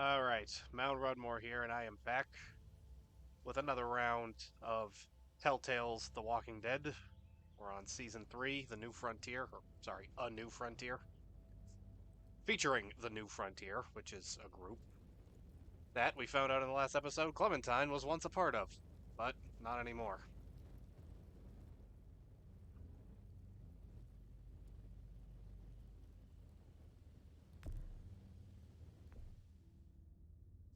Alright, Mount Rudmore here, and I am back with another round of Telltale's The Walking Dead. We're on Season 3, The New Frontier, or sorry, A New Frontier. Featuring The New Frontier, which is a group that we found out in the last episode Clementine was once a part of, but not anymore.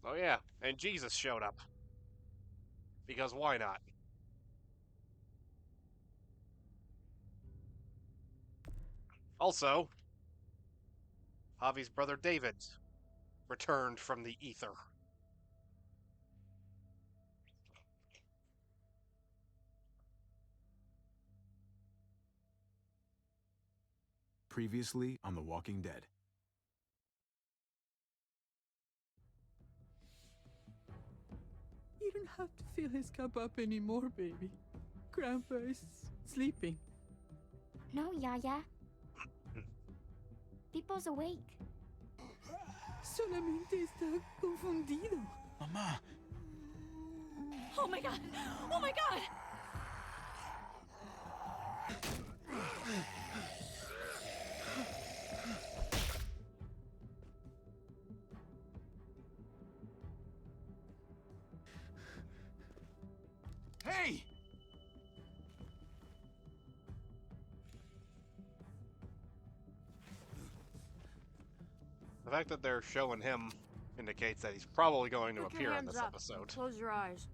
Oh yeah, and Jesus showed up. Because why not? Also, Javi's brother David returned from the ether. Previously on The Walking Dead. You don't have to fill his cup up anymore, baby. Grandpa is sleeping. No, Yaya. Pipo's awake. Solamente está confundido. Mama! Oh my god! Oh my god! Hey! The fact that they're showing him indicates that he's probably going to Put your appear in hands this up. episode. Close your eyes.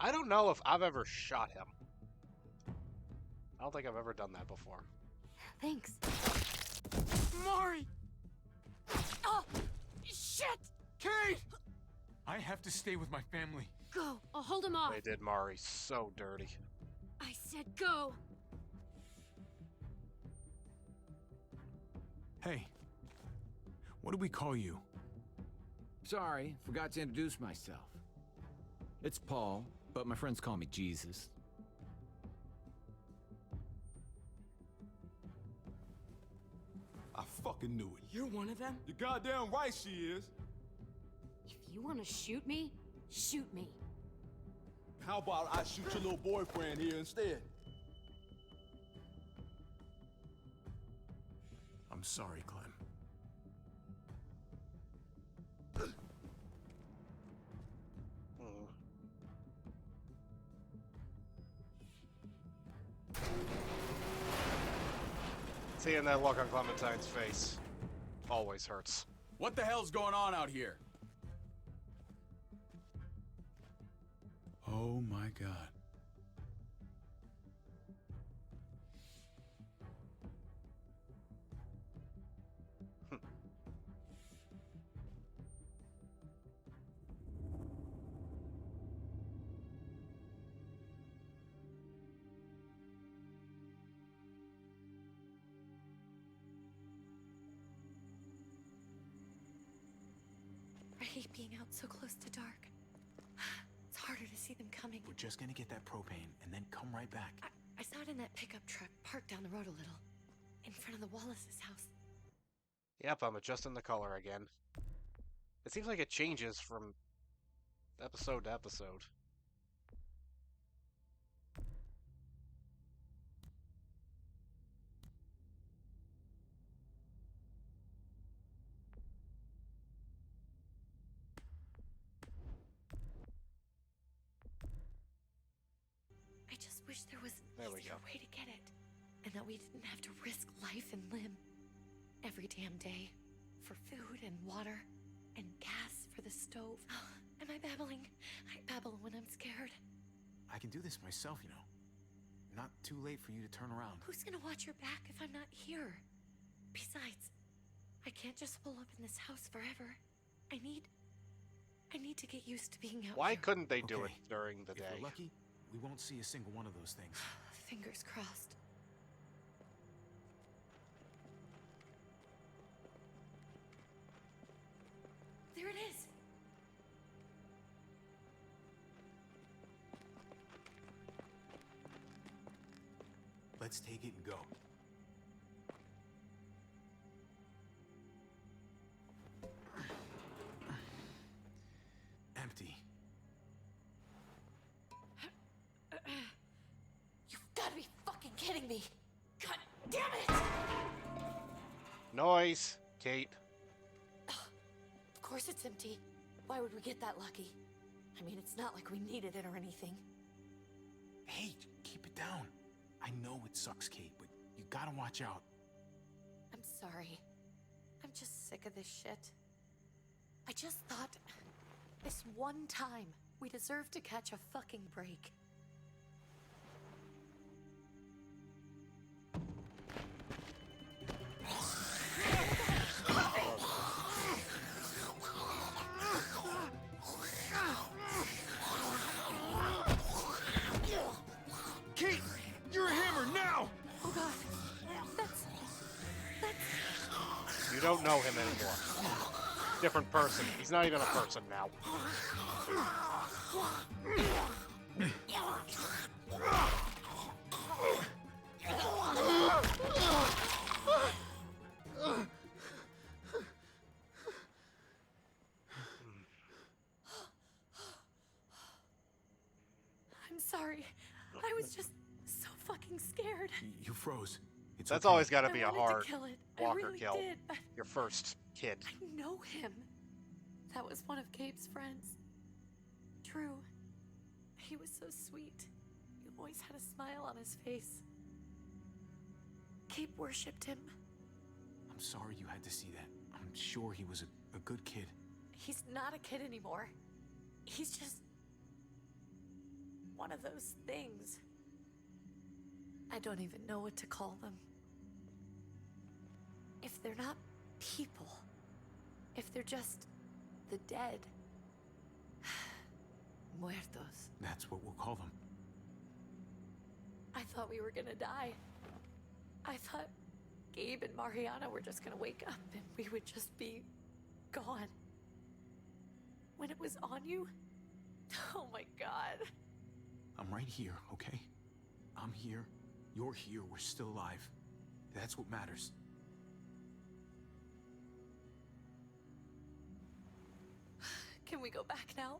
I don't know if I've ever shot him. I don't think I've ever done that before. Thanks. Mari! Oh, shit! Kate! I have to stay with my family. Go. I'll hold him off. They did Mari so dirty. I said go. Hey. What do we call you? Sorry, forgot to introduce myself. It's Paul, but my friends call me Jesus. I fucking knew it. You're one of them? You're goddamn right she is. If you want to shoot me, shoot me. How about I shoot your little boyfriend here instead? I'm sorry, Clem. Mm. Seeing that look on Clementine's face always hurts. What the hell's going on out here? Oh my god. I hate being out so close to dark. It's harder to see them coming. We're just gonna get that propane and then come right back. I saw it in that pickup truck parked down the road a little. In front of the Wallace's house. Yep, I'm adjusting the color again. It seems like it changes from episode to episode. I just wish there was an There we easier go. way to get it. And that we didn't have to risk life and limb every damn day for food and water and gas for the stove. Am I babbling? I babble when I'm scared. I can do this myself, you know. Not too late for you to turn around. Who's gonna watch your back if I'm not here? Besides, I can't just hole up in this house forever. I need to get used to being out Why here. couldn't they do it Okay, during the If day? we're lucky, we won't see a single one of those things. Fingers crossed. There it is. Let's take it and go. kidding me? God damn it! Noise, Kate. Of course it's empty. Why would we get that lucky? I mean, it's not like we needed it or anything. Hey, keep it down. I know it sucks, Kate, but you gotta watch out. I'm sorry. I'm just sick of this shit. I just thought this one time we deserve to catch a fucking break. Kate, you're a hammer now! Oh god. That's... You don't know him anymore. Different person. He's not even a person now. I'm sorry. I was just so fucking scared. You froze. It's That's okay. always got to be I a wanted hard to kill it. walker I really kill. did, but Your first kid. I know him. That was one of Gabe's friends. Drew. He was so sweet. He always had a smile on his face. Gabe worshipped him. I'm sorry you had to see that. I'm sure he was a good kid. He's not a kid anymore. He's just one of those things. I don't even know what to call them. If they're not people, if they're just the dead, muertos. That's what we'll call them. I thought we were gonna die. I thought Gabe and Mariana were just gonna wake up and we would just be gone. When it was on you, oh my god. I'm right here, okay? I'm here. You're here. We're still alive. That's what matters. Can we go back now?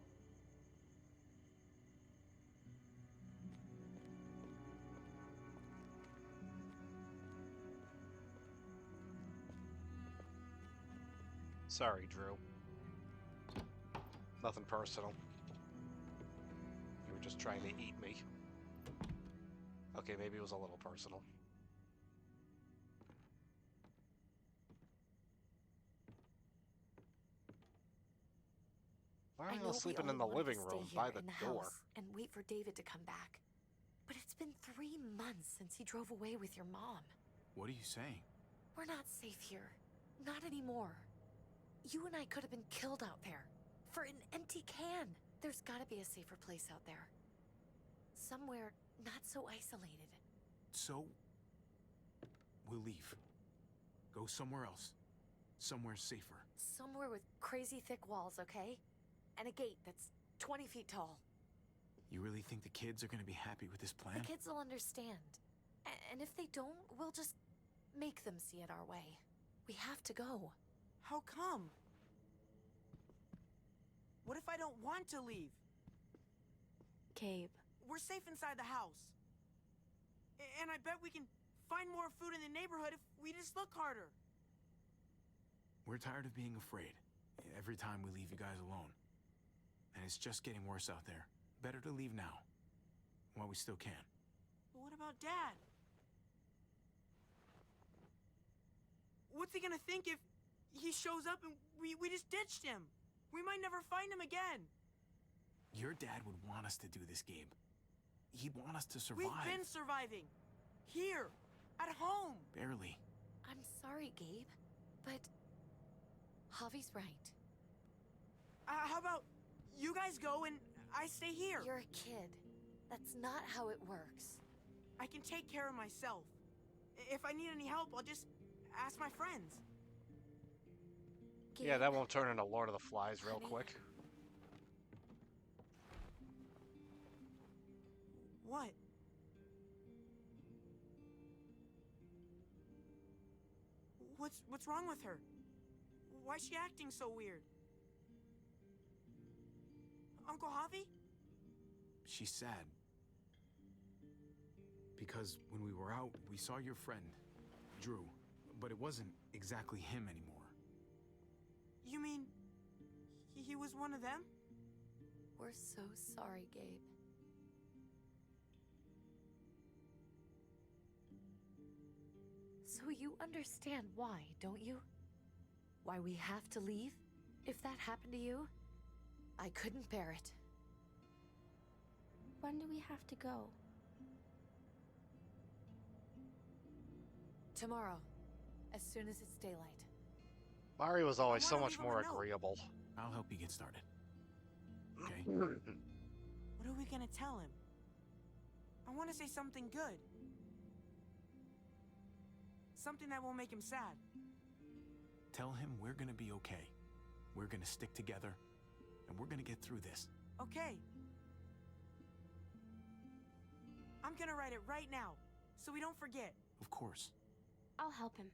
Sorry, Drew. Nothing personal. You were just trying to eat me. Okay, maybe it was a little personal. Why are I we know all we sleeping all in the wanted to living stay room here by the in door? house and wait for David to come back. But it's been 3 months since he drove away with your mom. What are you saying? We're not safe here. Not anymore. You and I could have been killed out there. For an empty can. There's gotta be a safer place out there. Somewhere not so isolated. So, we'll leave. Go somewhere else. Somewhere safer. Somewhere with crazy thick walls, okay? And a gate that's 20 feet tall. You really think the kids are gonna be happy with this plan? The kids will understand. And if they don't, we'll just make them see it our way. We have to go. How come? What if I don't want to leave? Gabe. We're safe inside the house. And I bet we can find more food in the neighborhood if we just look harder. We're tired of being afraid. Every time we leave you guys alone. And it's just getting worse out there. Better to leave now. While we still can. But what about Dad? What's he gonna think if he shows up and we just ditched him? We might never find him again. Your dad would want us to do this, Gabe. He'd want us to survive. We've been surviving. Here. At home. Barely. I'm sorry, Gabe, but Javi's right. How about you guys go and I stay here? You're a kid. That's not how it works. I can take care of myself. If I need any help, I'll just ask my friends. Gabe, Yeah, that won't turn into Lord of the Flies real Honey? quick. What? What's wrong with her? Why is she acting so weird? Uncle Javi? She's sad. Because when we were out, we saw your friend, Drew, but it wasn't exactly him anymore. You mean he was one of them? We're so sorry, Gabe. So you understand why, don't you? Why we have to leave? If that happened to you, I couldn't bear it. When do we have to go? Tomorrow, as soon as it's daylight. Mari was always I so wanna much leave him more a note. agreeable. I'll help you get started. Okay? What are we gonna tell him? I want to say something good. Something that won't make him sad. Tell him we're gonna be okay. We're gonna stick together, and we're gonna get through this. Okay. I'm gonna write it right now, so we don't forget. Of course. I'll help him.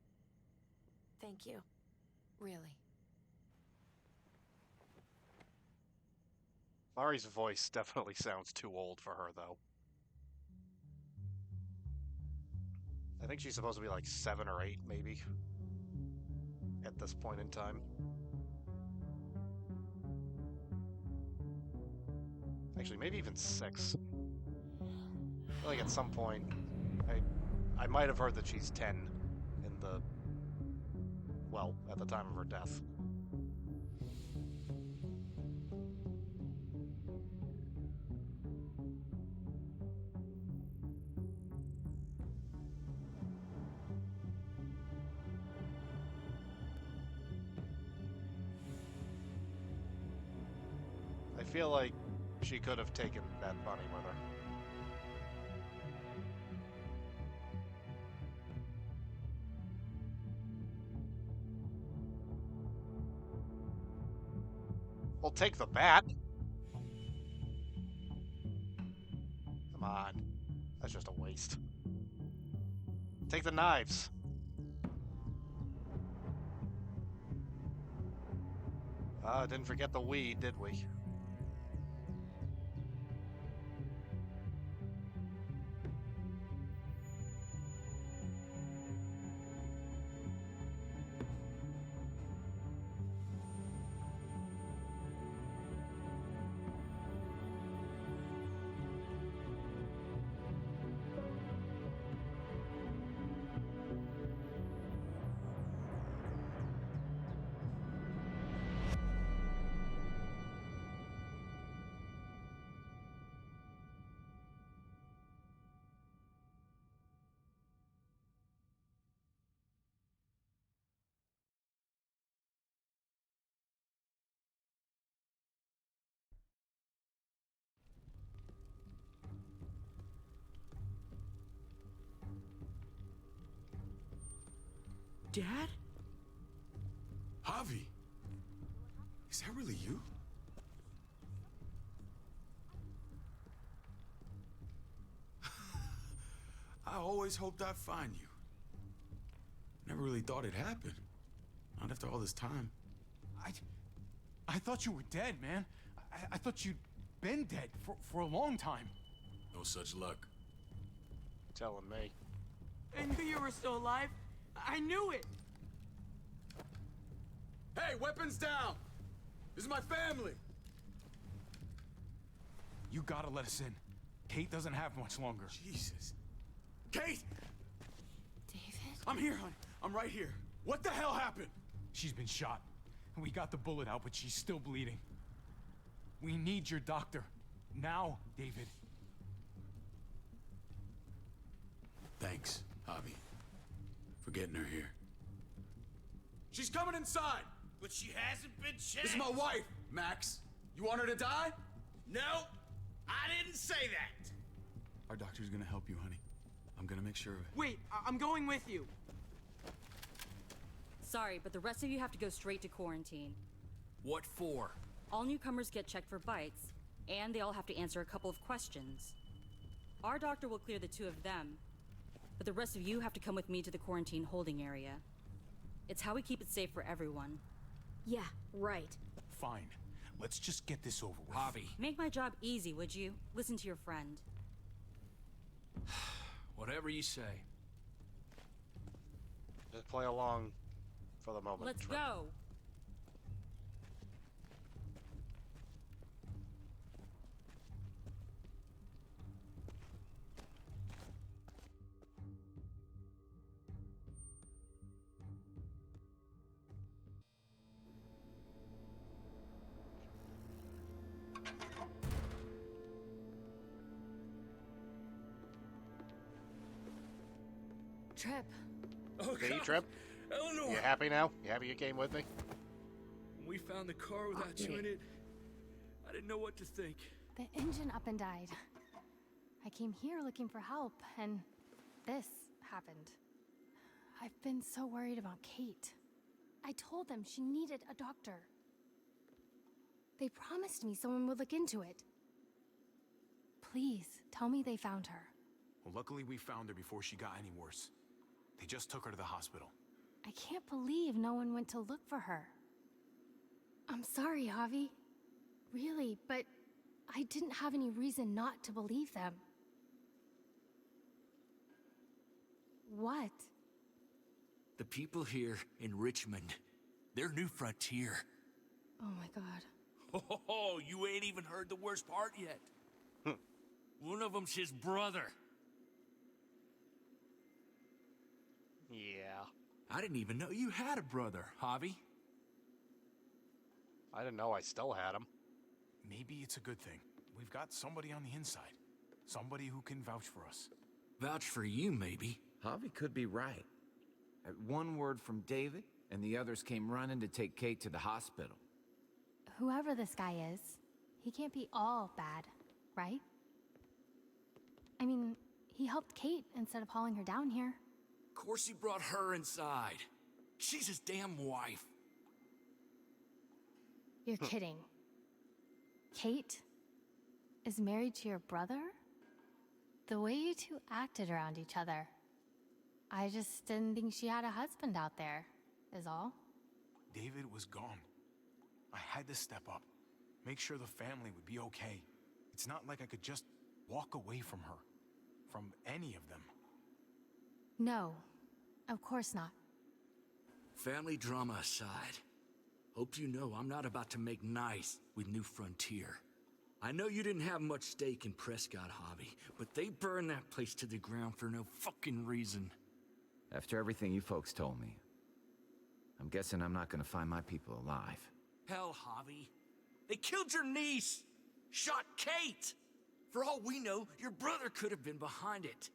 Thank you. Really. Mari's voice definitely sounds too old for her, though. I think she's supposed to be like 7 or 8, maybe, at this point in time. Actually, maybe even 6. I feel like at some point, I might have heard that she's 10 in the, well, at the time of her death. I feel like she could have taken that bunny with her. Well, take the bat. Come on. That's just a waste. Take the knives. Didn't forget the weed, did we? Dad? Javi, is that really you? I always hoped I'd find you. Never really thought it'd happen. Not after all this time. I thought you were dead, man. I thought you'd been dead for a long time. No such luck. Telling me. I knew you were still alive. I knew it. Hey, weapons down! This is my family! You gotta let us in. Kate doesn't have much longer. Jesus. Kate! David? I'm here, honey. I'm right here. What the hell happened? She's been shot. We got the bullet out, but she's still bleeding. We need your doctor. Now, David. Thanks, Javi, for getting her here. She's coming inside! But she hasn't been checked. This is my wife, Max. You want her to die? No, I didn't say that. Our doctor's gonna help you, honey. I'm gonna make sure of it. Wait, I'm going with you. Sorry, but the rest of you have to go straight to quarantine. What for? All newcomers get checked for bites, and they all have to answer a couple of questions. Our doctor will clear the 2 of them, but the rest of you have to come with me to the quarantine holding area. It's how we keep it safe for everyone. Yeah, right. Fine. Let's just get this over with. Javi. Make my job easy, would you? Listen to your friend. Whatever. Whatever you say. Just play along for the moment. Let's Trip. go. Trip. Oh, See, God. Trip? Eleanor! You happy now? You happy you came with me? When we found the car without you in it, I didn't know what to think. The engine up and died. I came here looking for help, and this happened. I've been so worried about Kate. I told them she needed a doctor. They promised me someone would look into it. Please, tell me they found her. Well, luckily we found her before she got any worse. They just took her to the hospital. I can't believe no one went to look for her. I'm sorry, Javi. Really, but I didn't have any reason not to believe them. What? The people here in Richmond, they're New Frontier. Oh my god. Oh, you ain't even heard the worst part yet. One of them's his brother. Yeah. I didn't even know you had a brother, Javi. I didn't know I still had him. Maybe it's a good thing. We've got somebody on the inside. Somebody who can vouch for us. Vouch for you, maybe. Javi could be right. At one word from David, and the others came running to take Kate to the hospital. Whoever this guy is, he can't be all bad, right? I mean, he helped Kate instead of hauling her down here. Of course he brought her inside. She's his damn wife. You're kidding. Kate is married to your brother? The way you two acted around each other. I just didn't think she had a husband out there, is all. David was gone. I had to step up. Make sure the family would be okay. It's not like I could just walk away from her. From any of them. No, of course not. Family drama aside, hope you know I'm not about to make nice with New Frontier. I know you didn't have much stake in Prescott, Javi, but they burned that place to the ground for no fucking reason. After everything you folks told me, I'm guessing I'm not gonna find my people alive. Hell, Javi. They killed your niece! Shot Kate! For all we know, your brother could have been behind it.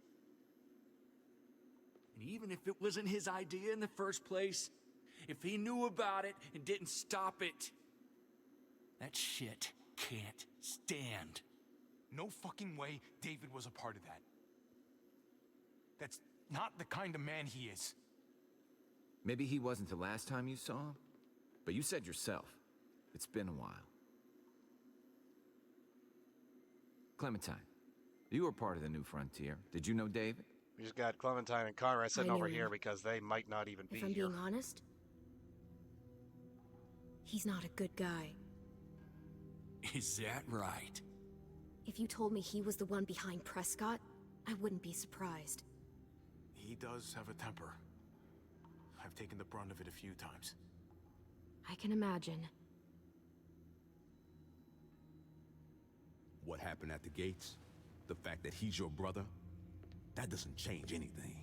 And even if it wasn't his idea in the first place, if he knew about it and didn't stop it, that shit can't stand. No fucking way David was a part of that. That's not the kind of man he is. Maybe he wasn't the last time you saw him, but you said yourself, it's been a while. Clementine, you were part of the New Frontier. Did you know David? We just got Clementine and Conrad sitting I knew over him. here because they might not even be If I'm here. being honest, he's not a good guy. Is that right? If you told me he was the one behind Prescott, I wouldn't be surprised. He does have a temper. I've taken the brunt of it a few times. I can imagine. What happened at the gates, the fact that he's your brother, that doesn't change anything.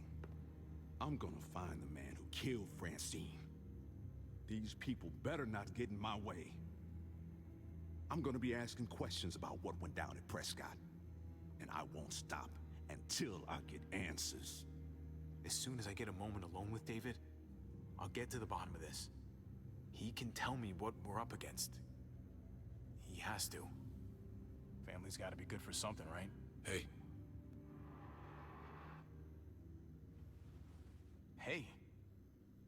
I'm gonna find the man who killed Francine. These people better not get in my way. I'm gonna be asking questions about what went down at Prescott. And I won't stop until I get answers. As soon as I get a moment alone with David, I'll get to the bottom of this. He can tell me what we're up against. He has to. Family's gotta be good for something, right? Hey. Hey.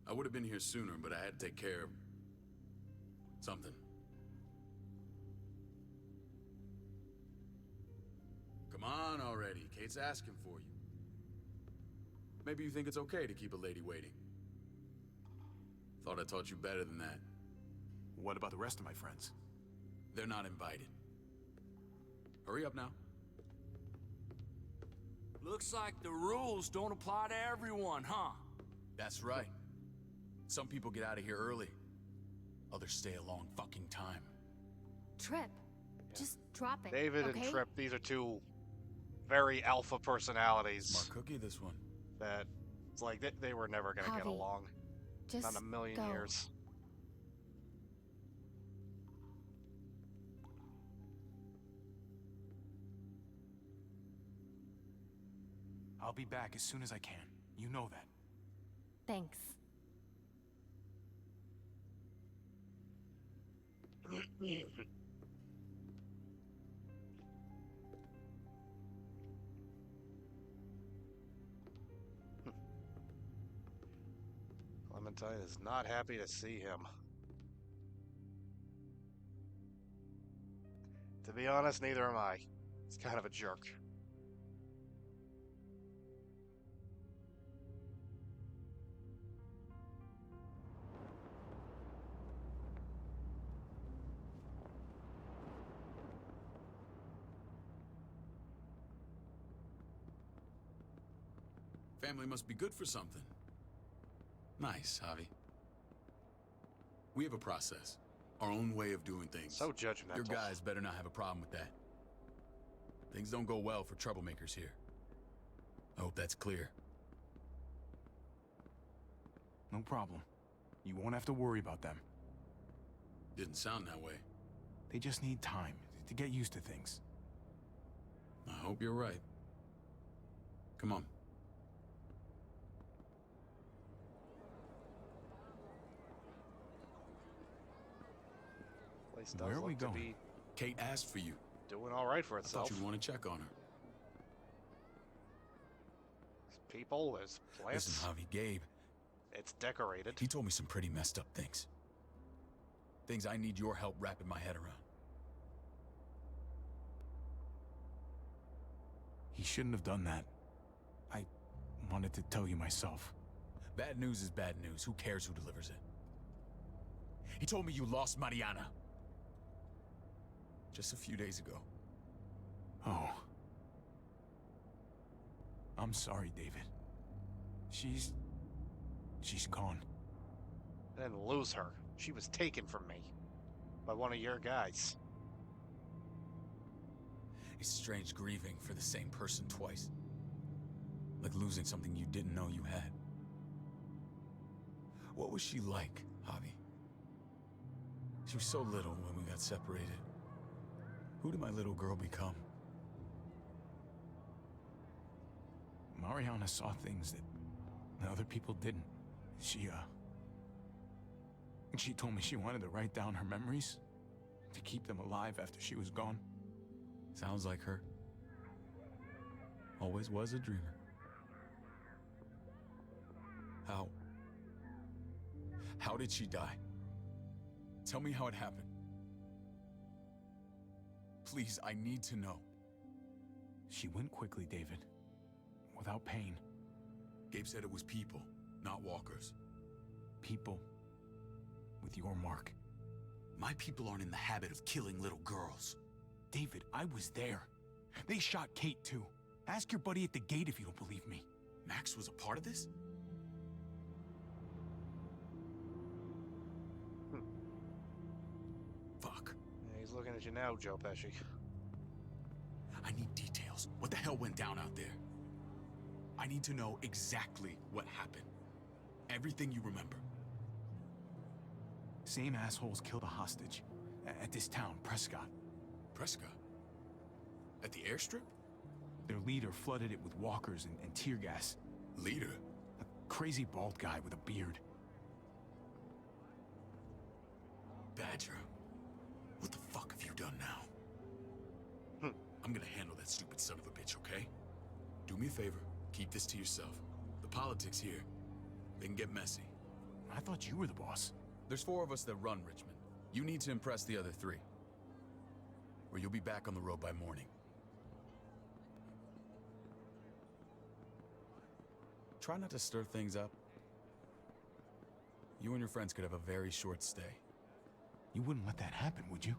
I would have been here sooner, but I had to take care of something. Come on already. Kate's asking for you. Maybe you think it's okay to keep a lady waiting. Thought I taught you better than that. What about the rest of my friends? They're not invited. Hurry up now. Looks like the rules don't apply to everyone, huh? That's right. Some people get out of here early. Others stay a long fucking time. Trip. Just drop it. David okay? and Trip, these are two very alpha personalities. Smart cookie, this one. That it's like they were never gonna get Javi, along. Just Not in a million go. years. I'll be back as soon as I can. You know that. Thanks. Clementine is not happy to see him. To be honest, neither am I. He's kind of a jerk. Family must be good for something. Nice, Javi. We have a process. Our own way of doing things. So judgmental. Your guys better not have a problem with that. Things don't go well for troublemakers here. I hope that's clear. No problem. You won't have to worry about them. Didn't sound that way. They just need time to get used to things. I hope you're right. Come on. Place does Where are we look to going? be Kate asked for you. doing all right for I itself. thought you'd want to check on her. There's people, there's plants. Listen, Javi, Gabe. It's decorated. He told me some pretty messed up things. Things I need your help wrapping my head around. He shouldn't have done that. I wanted to tell you myself. Bad news is bad news. Who cares who delivers it? He told me you lost Mariana. Just a few days ago. Oh. I'm sorry, David. She's gone. I didn't lose her. She was taken from me. By one of your guys. It's strange grieving for the same person twice. Like losing something you didn't know you had. What was she like, Javi? She was so little when we got separated. Who did my little girl become? Mariana saw things that other people didn't. She told me she wanted to write down her memories to keep them alive after she was gone. Sounds like her. Always was a dreamer. How did she die? Tell me how it happened. Please, I need to know. She went quickly, David. Without pain. Gabe said it was people, not walkers. People with your mark. My people aren't in the habit of killing little girls. David, I was there. They shot Kate too. Ask your buddy at the gate if you don't believe me. Max was a part of this? Fuck. Yeah, he's looking at you now, Joe Pesci. I need details. What the hell went down out there? I need to know exactly what happened. Everything you remember. Same assholes killed a hostage. At this town, Prescott. Prescott? At the airstrip? Their leader flooded it with walkers and tear gas. Leader? A crazy bald guy with a beard. Badger, what the fuck have you done now? I'm gonna handle that stupid son of a bitch, okay? Do me a favor, keep this to yourself. The politics here, they can get messy. I thought you were the boss. There's 4 of us that run Richmond. You need to impress the other 3. Or you'll be back on the road by morning. Try not to stir things up. You and your friends could have a very short stay. You wouldn't let that happen, would you?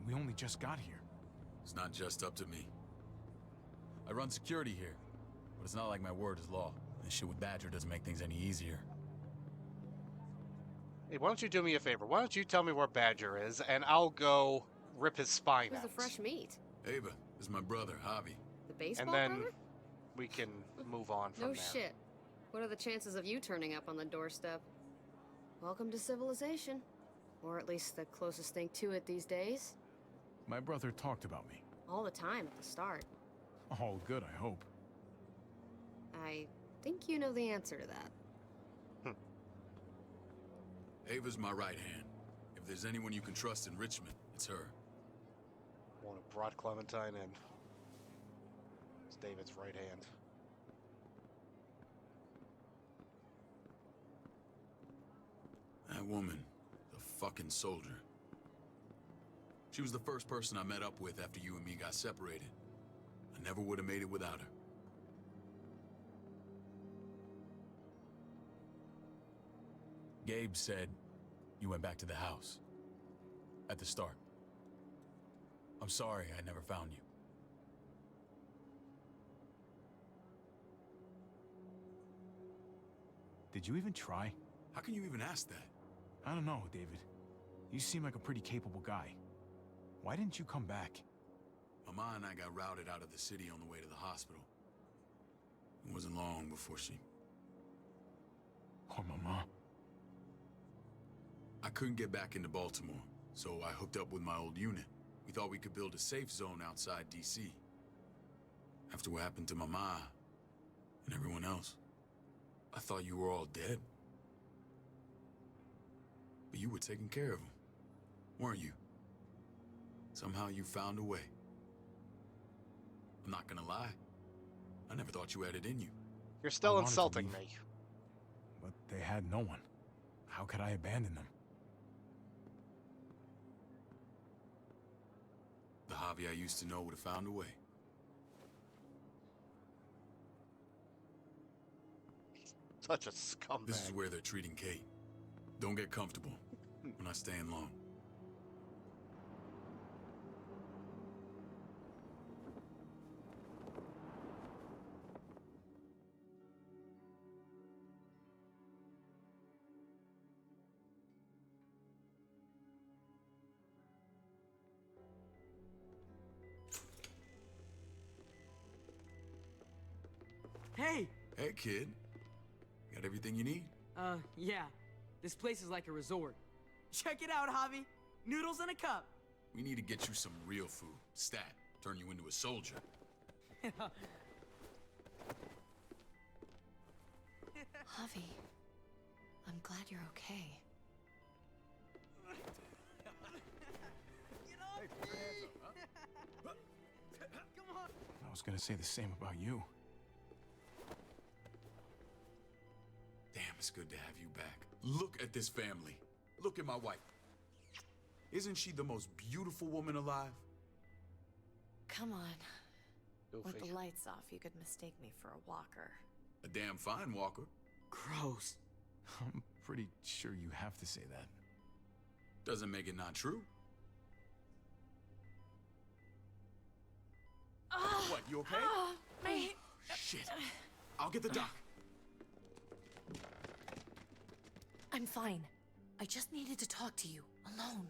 We only just got here. It's not just up to me. I run security here. But it's not like my word is law. This shit with Badger doesn't make things any easier. Hey, why don't you do me a favor? Why don't you tell me where Badger is, and I'll go rip his spine Who's out. the fresh meat? Ava, this is my brother, Javi. The baseball And then brother? we can move on from No there. shit. What are the chances of you turning up on the doorstep? Welcome to civilization. Or at least the closest thing to it these days. My brother talked about me. All the time at the start. All good, I hope. I think you know the answer to that. Ava's my right hand. If there's anyone you can trust in Richmond, it's her. One who brought Clementine in. It's David's right hand. That woman, the fucking soldier. She was the first person I met up with after you and me got separated. I never would have made it without her. Gabe said you went back to the house. At the start. I'm sorry I never found you. Did you even try? How can you even ask that? I don't know, David. You seem like a pretty capable guy. Why didn't you come back? Mama and I got routed out of the city on the way to the hospital. It wasn't long before she... Poor Mama. I couldn't get back into Baltimore, so I hooked up with my old unit. We thought we could build a safe zone outside D.C. After what happened to Mama and everyone else, I thought you were all dead. But you were taking care of them, weren't you? Somehow you found a way. I'm not gonna lie. I never thought you had it in you. You're still I wanted to insulting leave, me. But they had no one. How could I abandon them? The Javi I used to know would have found a way. Such a scumbag. This is where they're treating Kate. Don't get comfortable. We're not staying long. Hey! Hey, kid. Got everything you need? Yeah. This place is like a resort. Check it out, Javi. Noodles in a cup. We need to get you some real food. Stat. Turn you into a soldier. Javi, I'm glad you're okay. I was gonna say the same about you. Damn, it's good to have you back. Look at this family. Look at my wife. Isn't she the most beautiful woman alive? Come on. With Goofy. the lights off, you could mistake me for a walker. A damn fine walker. Gross. I'm pretty sure you have to say that. Doesn't make it not true. What, you okay? My... Shit. I'll get the doc. I'm fine. I just needed to talk to you, alone.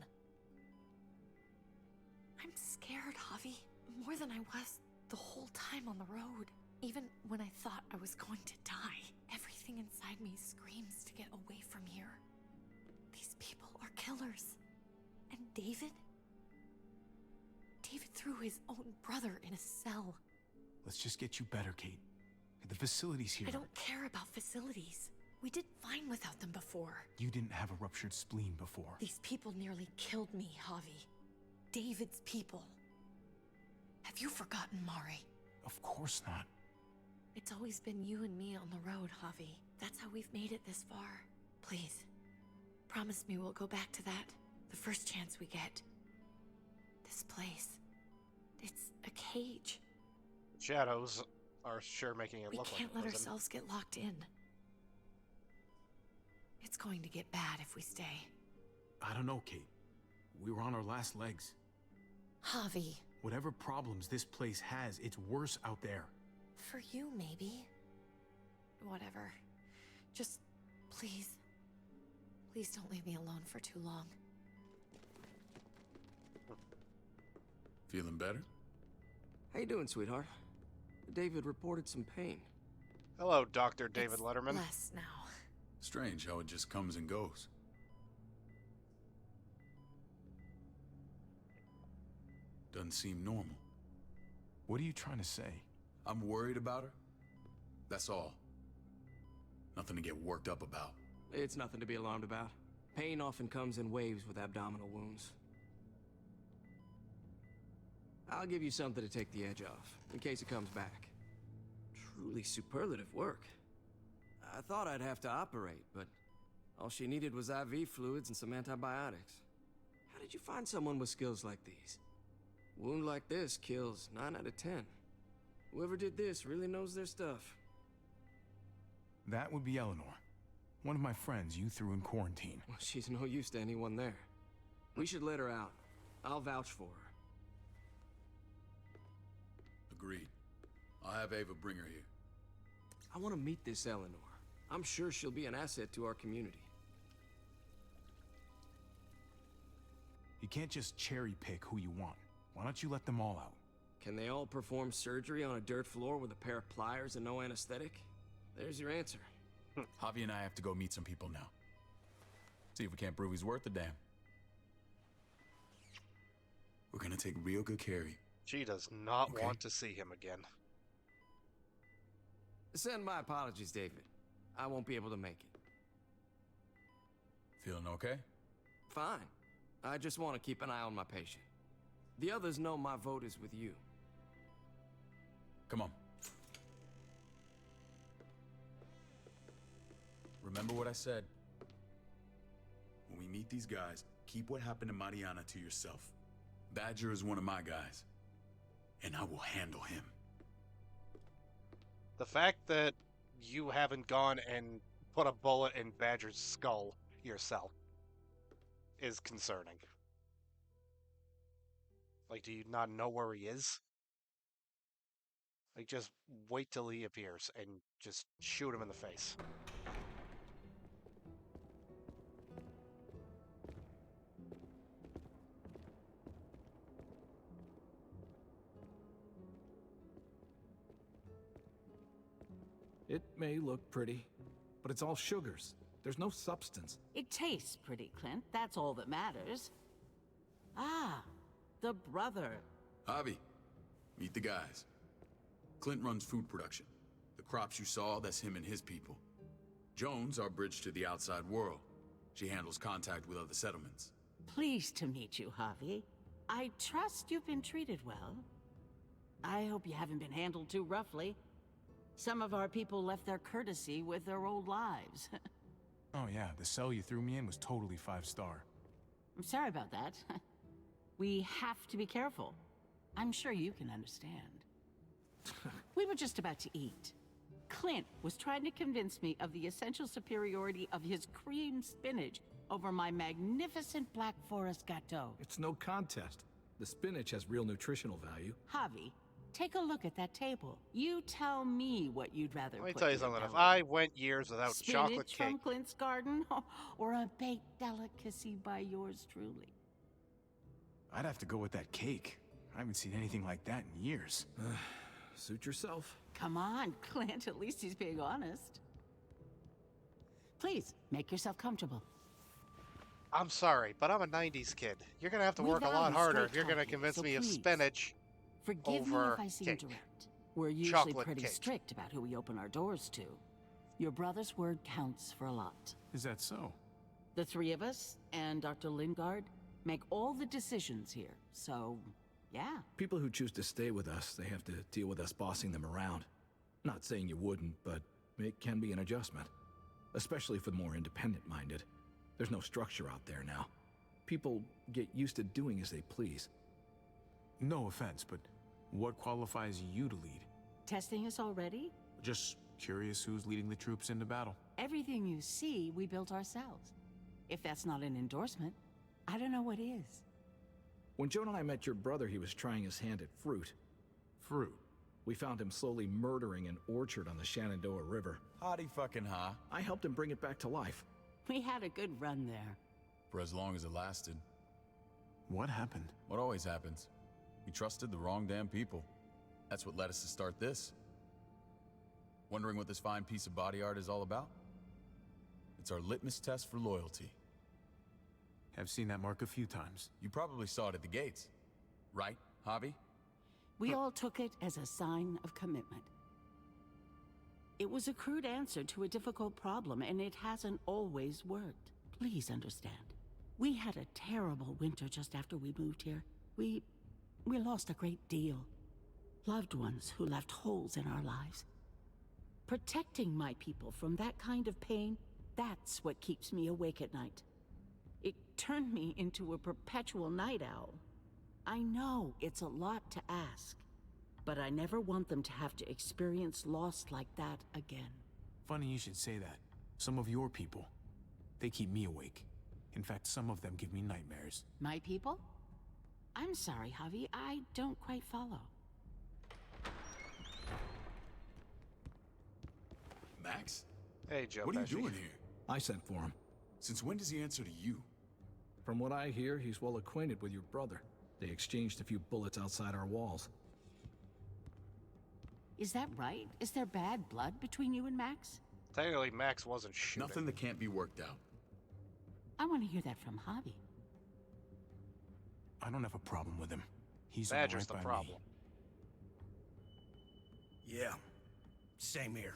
I'm scared, Javi. More than I was the whole time on the road. Even when I thought I was going to die, everything inside me screams to get away from here. These people are killers. And David? David threw his own brother in a cell. Let's just get you better, Kate. The facility's here. I don't care about facilities. We did fine without them before. You didn't have a ruptured spleen before. These people nearly killed me, Javi. David's people. Have you forgotten, Mari? Of course not. It's always been you and me on the road, Javi. That's how we've made it this far. Please, promise me we'll go back to that the first chance we get. This place, it's a cage. Shadows are sure making it We look like can't a let prison. ourselves get locked in. It's going to get bad if we stay. I don't know, Kate. We were on our last legs. Javi, Whatever problems this place has, it's worse out there. For you, maybe. Whatever. Just, please. Please don't leave me alone for too long. Feeling better? How you doing, sweetheart? David reported some pain. Hello, Dr. David Letterman. Less now. Strange how it just comes and goes. Doesn't seem normal. What are you trying to say? I'm worried about her. That's all. Nothing to get worked up about. It's nothing to be alarmed about. Pain often comes in waves with abdominal wounds. I'll give you something to take the edge off, in case it comes back. Truly superlative work. I thought I'd have to operate, but all she needed was IV fluids and some antibiotics. How did you find someone with skills like these? A wound like this kills 9 out of 10. Whoever did this really knows their stuff. That would be Eleanor. One of my friends you threw in quarantine. Well, she's no use to anyone there. We should let her out. I'll vouch for her. Agreed. I'll have Ava bring her here. I want to meet this Eleanor. I'm sure she'll be an asset to our community. You can't just cherry pick who you want. Why don't you let them all out? Can they all perform surgery on a dirt floor with a pair of pliers and no anesthetic? There's your answer. Javi and I have to go meet some people now. See if we can't prove he's worth a damn. We're gonna take real good care of you. She does not want to see him again. Send my apologies, David. I won't be able to make it. Feeling okay? Fine. I just want to keep an eye on my patient. The others know my vote is with you. Come on. Remember what I said. When we meet these guys, keep what happened to Mariana to yourself. Badger is one of my guys, and I will handle him. The fact that you haven't gone and put a bullet in Badger's skull yourself is concerning. Like, do you not know where he is? Like, just wait till he appears and just shoot him in the face. It may look pretty, but it's all sugars. There's no substance. It tastes pretty, Clint. That's all that matters. Ah, the brother. Javi, meet the guys. Clint runs food production. The crops you saw, that's him and his people. Jones, our bridge to the outside world. She handles contact with other settlements. Pleased to meet you, Javi. I trust you've been treated well. I hope you haven't been handled too roughly. Some of our people left their courtesy with their old lives. Oh yeah, the cell you threw me in was totally 5-star. I'm sorry about that. We have to be careful. I'm sure you can understand. We were just about to eat. Clint was trying to convince me of the essential superiority of his cream spinach over my magnificent Black Forest gâteau. It's no contest. The spinach has real nutritional value. Javi, take a look at that table. You tell me what you'd rather Let me put tell you in your something. If belly. I went years without chocolate Spinach cake, from Clint's garden, or a baked delicacy by yours truly. I'd have to go with that cake. I haven't seen anything like that in years. Suit yourself. Come on, Clint. At least he's being honest. Please, make yourself comfortable. I'm sorry, but I'm a 90s kid. You're going to have to We work a lot value harder straight if you're going to talking, convince so me of please, spinach Forgive me over if I seem cake. direct. We're usually Chocolate pretty cake. strict about who we open our doors to. Your brother's word counts for a lot. Is that so? The three of us and Dr. Lingard make all the decisions here, so yeah. People who choose to stay with us, they have to deal with us bossing them around. Not saying you wouldn't, but it can be an adjustment. Especially for the more independent-minded. There's no structure out there now. People get used to doing as they please. No offense, but what qualifies you to lead? Testing us already? Just curious who's leading the troops into battle. Everything you see, we built ourselves. If that's not an endorsement, I don't know what is. When Joan and I met your brother, he was trying his hand at fruit. Fruit? We found him slowly murdering an orchard on the Shenandoah River. Hotty fucking ha. I helped him bring it back to life. We had a good run there. For as long as it lasted. What happened? What always happens. We trusted the wrong damn people. That's what led us to start this. Wondering what this fine piece of body art is all about? It's our litmus test for loyalty. I've seen that mark a few times. You probably saw it at the gates. Right, Javi? We all took it as a sign of commitment. It was a crude answer to a difficult problem, and it hasn't always worked. Please understand. We had a terrible winter just after we moved here. We lost a great deal. Loved ones who left holes in our lives. Protecting my people from that kind of pain, that's what keeps me awake at night. It turned me into a perpetual night owl. I know it's a lot to ask, but I never want them to have to experience loss like that again. Funny you should say that. Some of your people, they keep me awake. In fact, some of them give me nightmares. My people? I'm sorry, Javi, I don't quite follow. Max? Hey, Joe. What are you doing here? I sent for him. Since when does he answer to you? From what I hear, he's well acquainted with your brother. They exchanged a few bullets outside our walls. Is that right? Is there bad blood between you and Max? Technically, Max wasn't shooting. Nothing that can't be worked out. I want to hear that from Javi. I don't have a problem with him. He's Badger's right the by problem. Yeah, same here.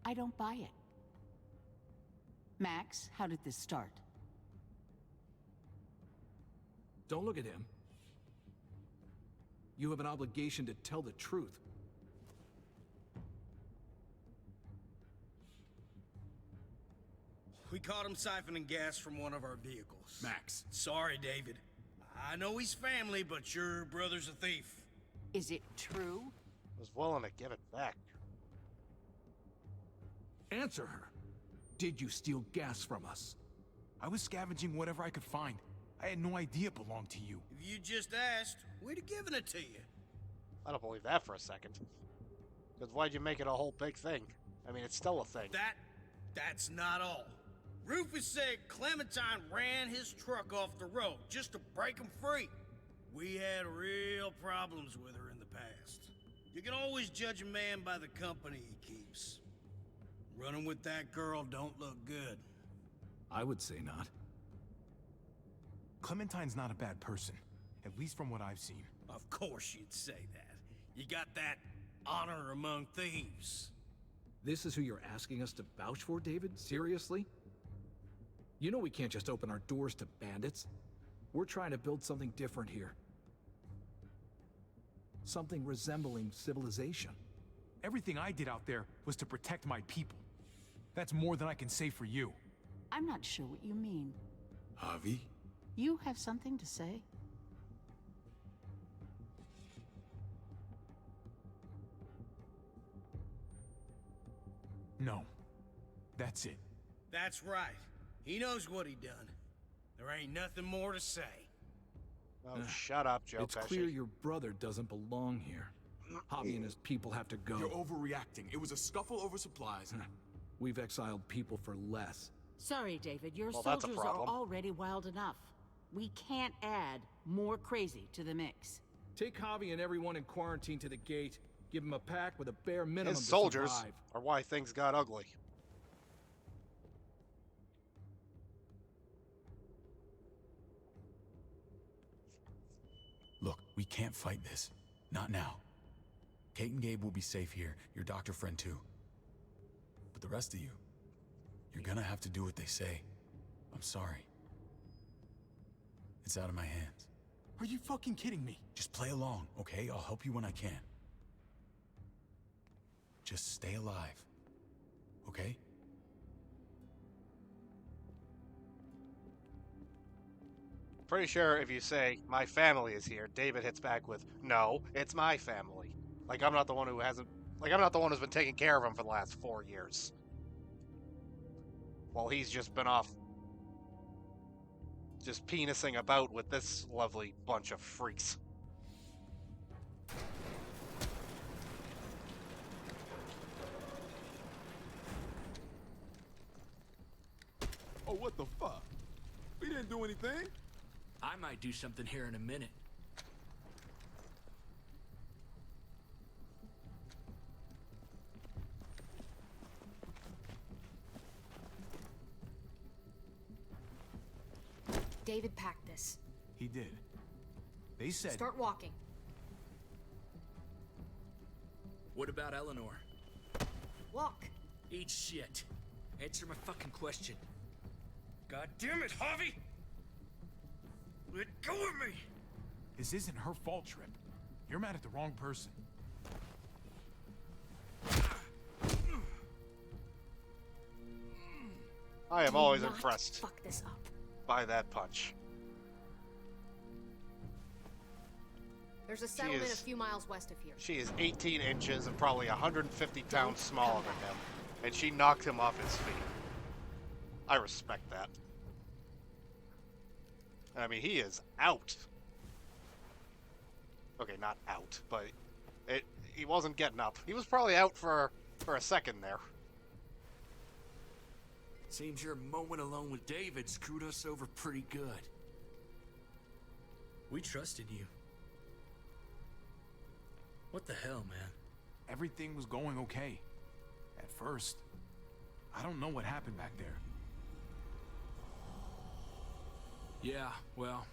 I don't buy it. Max, how did this start? Don't look at him. You have an obligation to tell the truth. We caught him siphoning gas from one of our vehicles. Max. Sorry, David. I know he's family, but your brother's a thief. Is it true? Was willing to give it back. Answer her. Did you steal gas from us? I was scavenging whatever I could find. I had no idea it belonged to you. If you just asked, we'd have given it to you. I don't believe that for a second. Because why'd you make it a whole big thing? I mean, it's still a thing. That's not all. Rufus said Clementine ran his truck off the road just to break him free. We had real problems with her in the past. You can always judge a man by the company he keeps. Running with that girl don't look good. I would say not. Clementine's not a bad person, at least from what I've seen. Of course you'd say that. You got that honor among thieves. This is who you're asking us to vouch for, David? Seriously? You know we can't just open our doors to bandits. We're trying to build something different here. Something resembling civilization. Everything I did out there was to protect my people. That's more than I can say for you. I'm not sure what you mean. Javi? You have something to say? No. That's it. That's right. He knows what he done. There ain't nothing more to say. Oh, shut up, Joe It's Pesci. clear your brother doesn't belong here. Javi and his people have to go. You're overreacting. It was a scuffle over supplies. We've exiled people for less. Sorry, David, your Well, that's a soldiers are problem. already wild enough. We can't add more crazy to the mix. Take Javi and everyone in quarantine to the gate. Give them a pack with a bare minimum His to soldiers survive. are why things got ugly. Look, we can't fight this. Not now. Kate and Gabe will be safe here, your doctor friend too. But the rest of you, you're gonna have to do what they say. I'm sorry. It's out of my hands. Are you fucking kidding me? Just play along, okay? I'll help you when I can. Just stay alive, okay? Pretty sure if you say, my family is here, David hits back with, no, it's my family. Like I'm not the one who hasn't, like I'm not the one who's been taking care of him for the last 4 years. While he's just been off, just penising about with this lovely bunch of freaks. what the fuck? We didn't do anything. I might do something here in a minute. David packed this. He did. They said... Start walking. What about Eleanor? Walk. Eat shit. Answer my fucking question. God damn it, Javi! Let go of me! This isn't her fault, Trip. You're mad at the wrong person. I am always impressed Fuck this up. by that punch. There's a settlement a few miles west of here. She is 18 inches and probably 150 pounds smaller than him, and she knocked him off his feet. I respect that. I mean, he is out. Okay, not out, but he wasn't getting up. He was probably out for a second there. Seems your moment alone with David screwed us over pretty good. We trusted you. What the hell, man? Everything was going okay. At first. I don't know what happened back there. Yeah, well,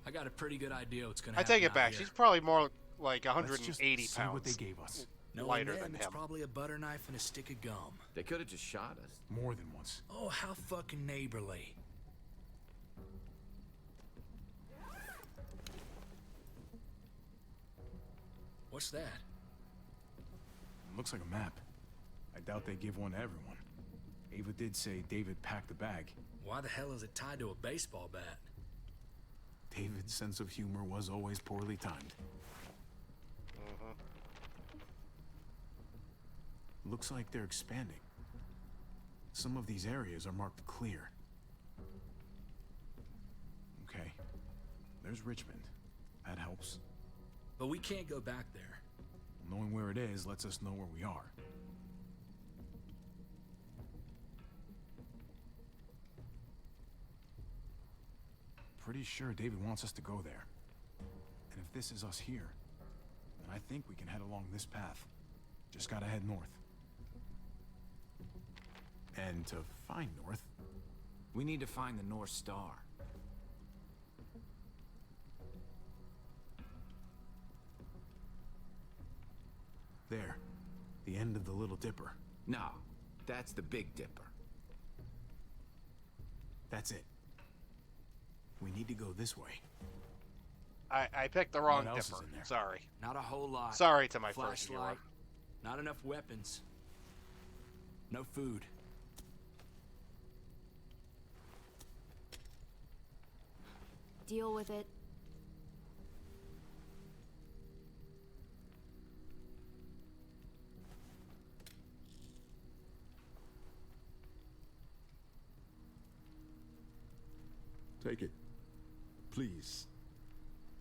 I got a pretty good idea what's gonna I happen. take it back. Here. She's probably more like Let's 180 just pounds. see what they gave us. Knowing Lighter them, than it's him. probably a butter knife and a stick of gum. They could have just shot us. More than once. Oh, how fucking neighborly. What's that? Looks like a map. I doubt they give one to everyone. Ava did say David packed the bag. Why the hell is it tied to a baseball bat? David's sense of humor was always poorly timed. Looks like they're expanding. Some of these areas are marked clear. Okay. There's Richmond. That helps. But we can't go back there. Knowing where it is lets us know where we are. Pretty sure David wants us to go there. And if this is us here, then I think we can head along this path. Just gotta head north. And to find north... We need to find the North Star. There. The end of the Little Dipper. No, that's the Big Dipper. That's it. We need to go this way. I picked the wrong What else dipper. is in there? Sorry. Not a whole lot. Sorry to my first viewer. Flashlight. Not enough weapons. No food. Deal with it. Take it. Please.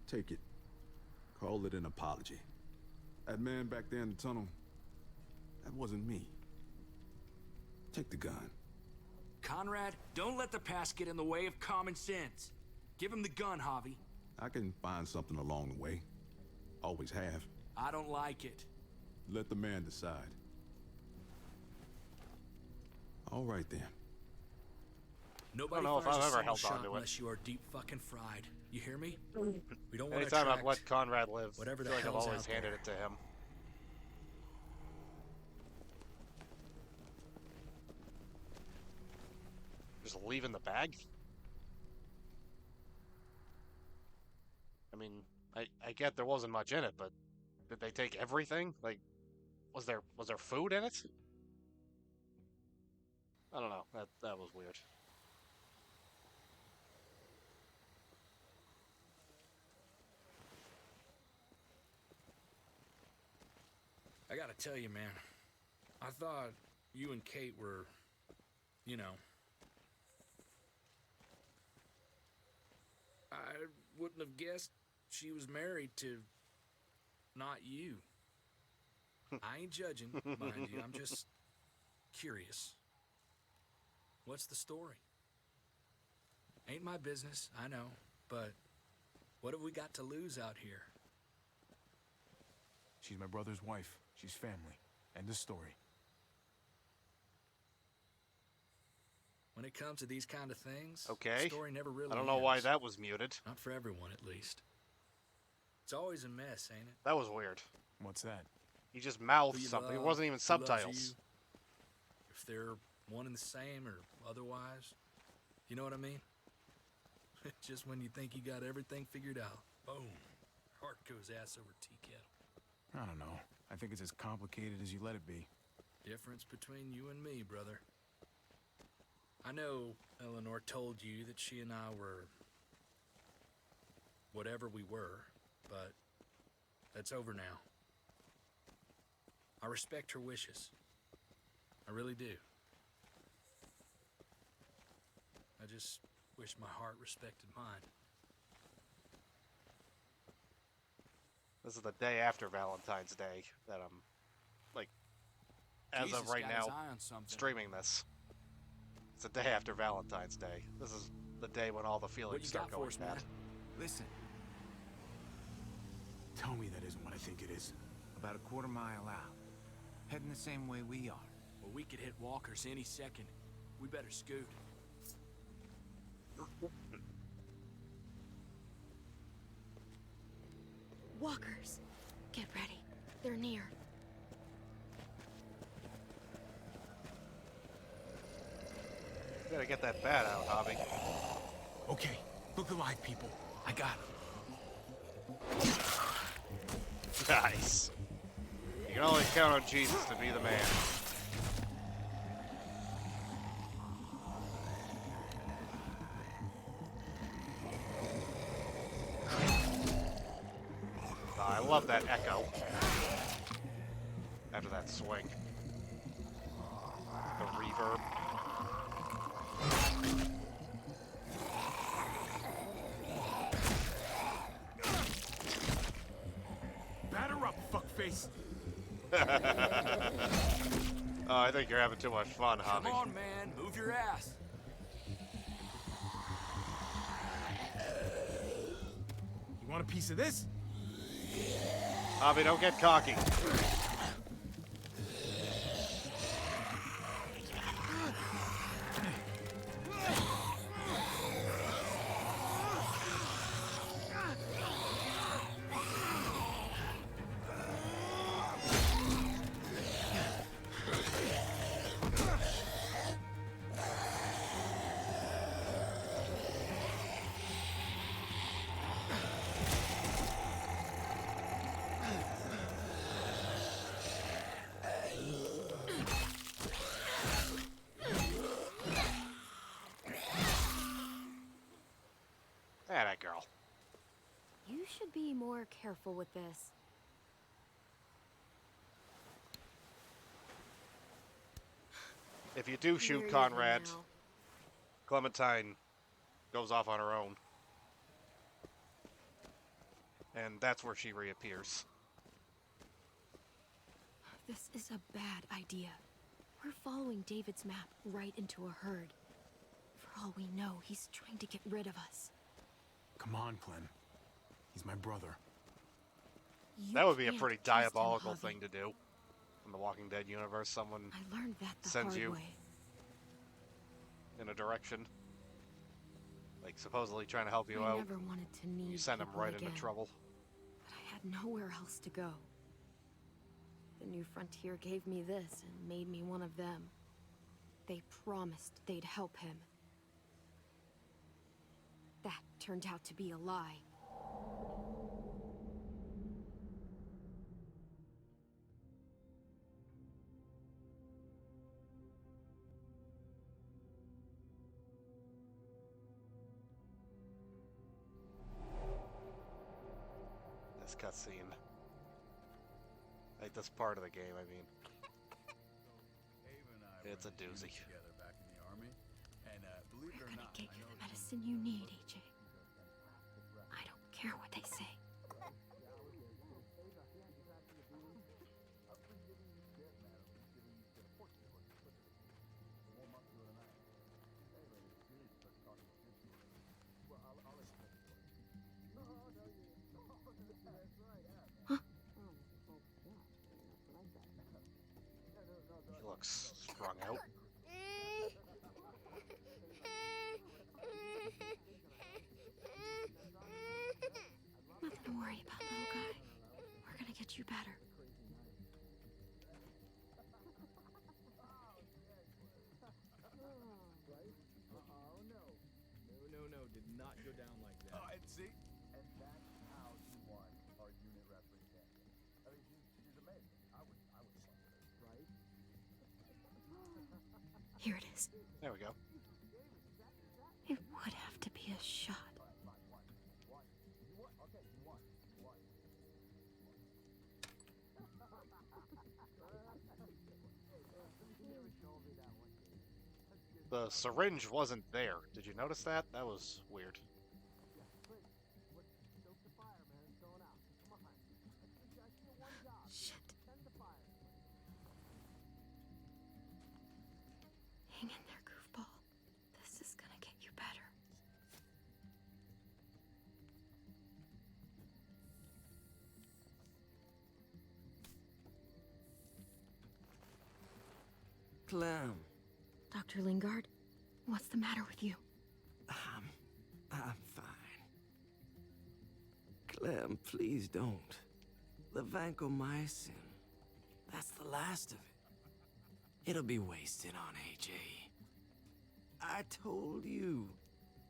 Take it. Call it an apology. That man back there in the tunnel, that wasn't me. Take the gun. Conrad, don't let the past get in the way of common sense. Give him the gun, Javi. I can find something along the way. Always have. I don't like it. Let the man decide. All right then. Nobody know if fires I've a ever single held shot on to it. unless you are deep fucking fried. You hear me? We don't want to Anytime I've attract let Conrad live, whatever I the feel like I've hell's always out handed there. it to him. Just leaving the bag? I mean, I get there wasn't much in it, but did they take everything? Like, was there food in it? I don't know. That was weird. I gotta tell you, man. I thought you and Kate were, you know. I wouldn't have guessed she was married to not you. I ain't judging, mind you. I'm just curious. What's the story? Ain't my business, I know, but what have we got to lose out here? She's my brother's wife. She's family. End of story. When it comes to these kind of things, Okay. the story never really I don't know why ends. that was muted. Not for everyone, at least. It's always a mess, ain't it? That was weird. What's that? He just mouthed Who you something. It love, wasn't even who loves subtitles. you, if they're one and the same or otherwise. You know what I mean? Just when you think you got everything figured out, boom, heart goes ass over tea kettle. I don't know. I think it's as complicated as you let it be. Difference between you and me, brother. I know Eleanor told you that she and I were whatever we were, but that's over now. I respect her wishes. I really do. I just wish my heart respected mine. This is the day after Valentine's Day that I'm, like, as Jesus of right got his now, eye on something. streaming this. It's the day after Valentine's Day. This is the day when all the feelings start going bad. Listen. Tell me that isn't what I think it is. About a quarter-mile out. Heading the same way we are. Well, we could hit walkers any second. We better scoot. Walkers. Get ready. They're near. You gotta get that bat out, Hobby. Okay, look alive, people. I got him. Nice. You can always count on Jesus to be the man. I love that echo. After that swing. The reverb. Batter up, fuckface. Oh, I think you're having too much fun, Hobby. Come on, man. Move your ass. You want a piece of this? Hobby, don't get cocky. That girl. You should be more careful with this. If you do shoot Where are you Conrad, now? Clementine goes off on her own. And that's where she reappears. This is a bad idea. We're following David's map right into a herd. For all we know, he's trying to get rid of us. Come on, Clem. He's my brother. That would be a can't pretty trust him, diabolical Javi. thing to do. In the Walking Dead universe, someone I learned that the sends hard you way. in a direction. Like, supposedly trying to help you I out. never wanted to need You send them people right again, into trouble. But I had nowhere else to go. The New Frontier gave me this and made me one of them. They promised they'd help him. That turned out to be a lie. This cutscene. Like, this part of the game, I mean. It's a doozy. We're gonna get you the medicine you need, AJ. I don't care what they say. looks strung out. Nothing to worry about, little guy. We're gonna get you better. No, did not go down like that. Oh, and see? And that's how she won our unit wrestling champion. I mean, she's amazing. I would fuck with her, right? Here it is. There we go. It would have to be a shot. The syringe wasn't there. Did you notice that? That was weird. Shit. Hang in there, goofball. This is gonna get you better. Clem. Dr. Lingard, what's the matter with you? I'm fine. Clem, please don't. The vancomycin. That's the last of it. It'll be wasted on AJ. I told you.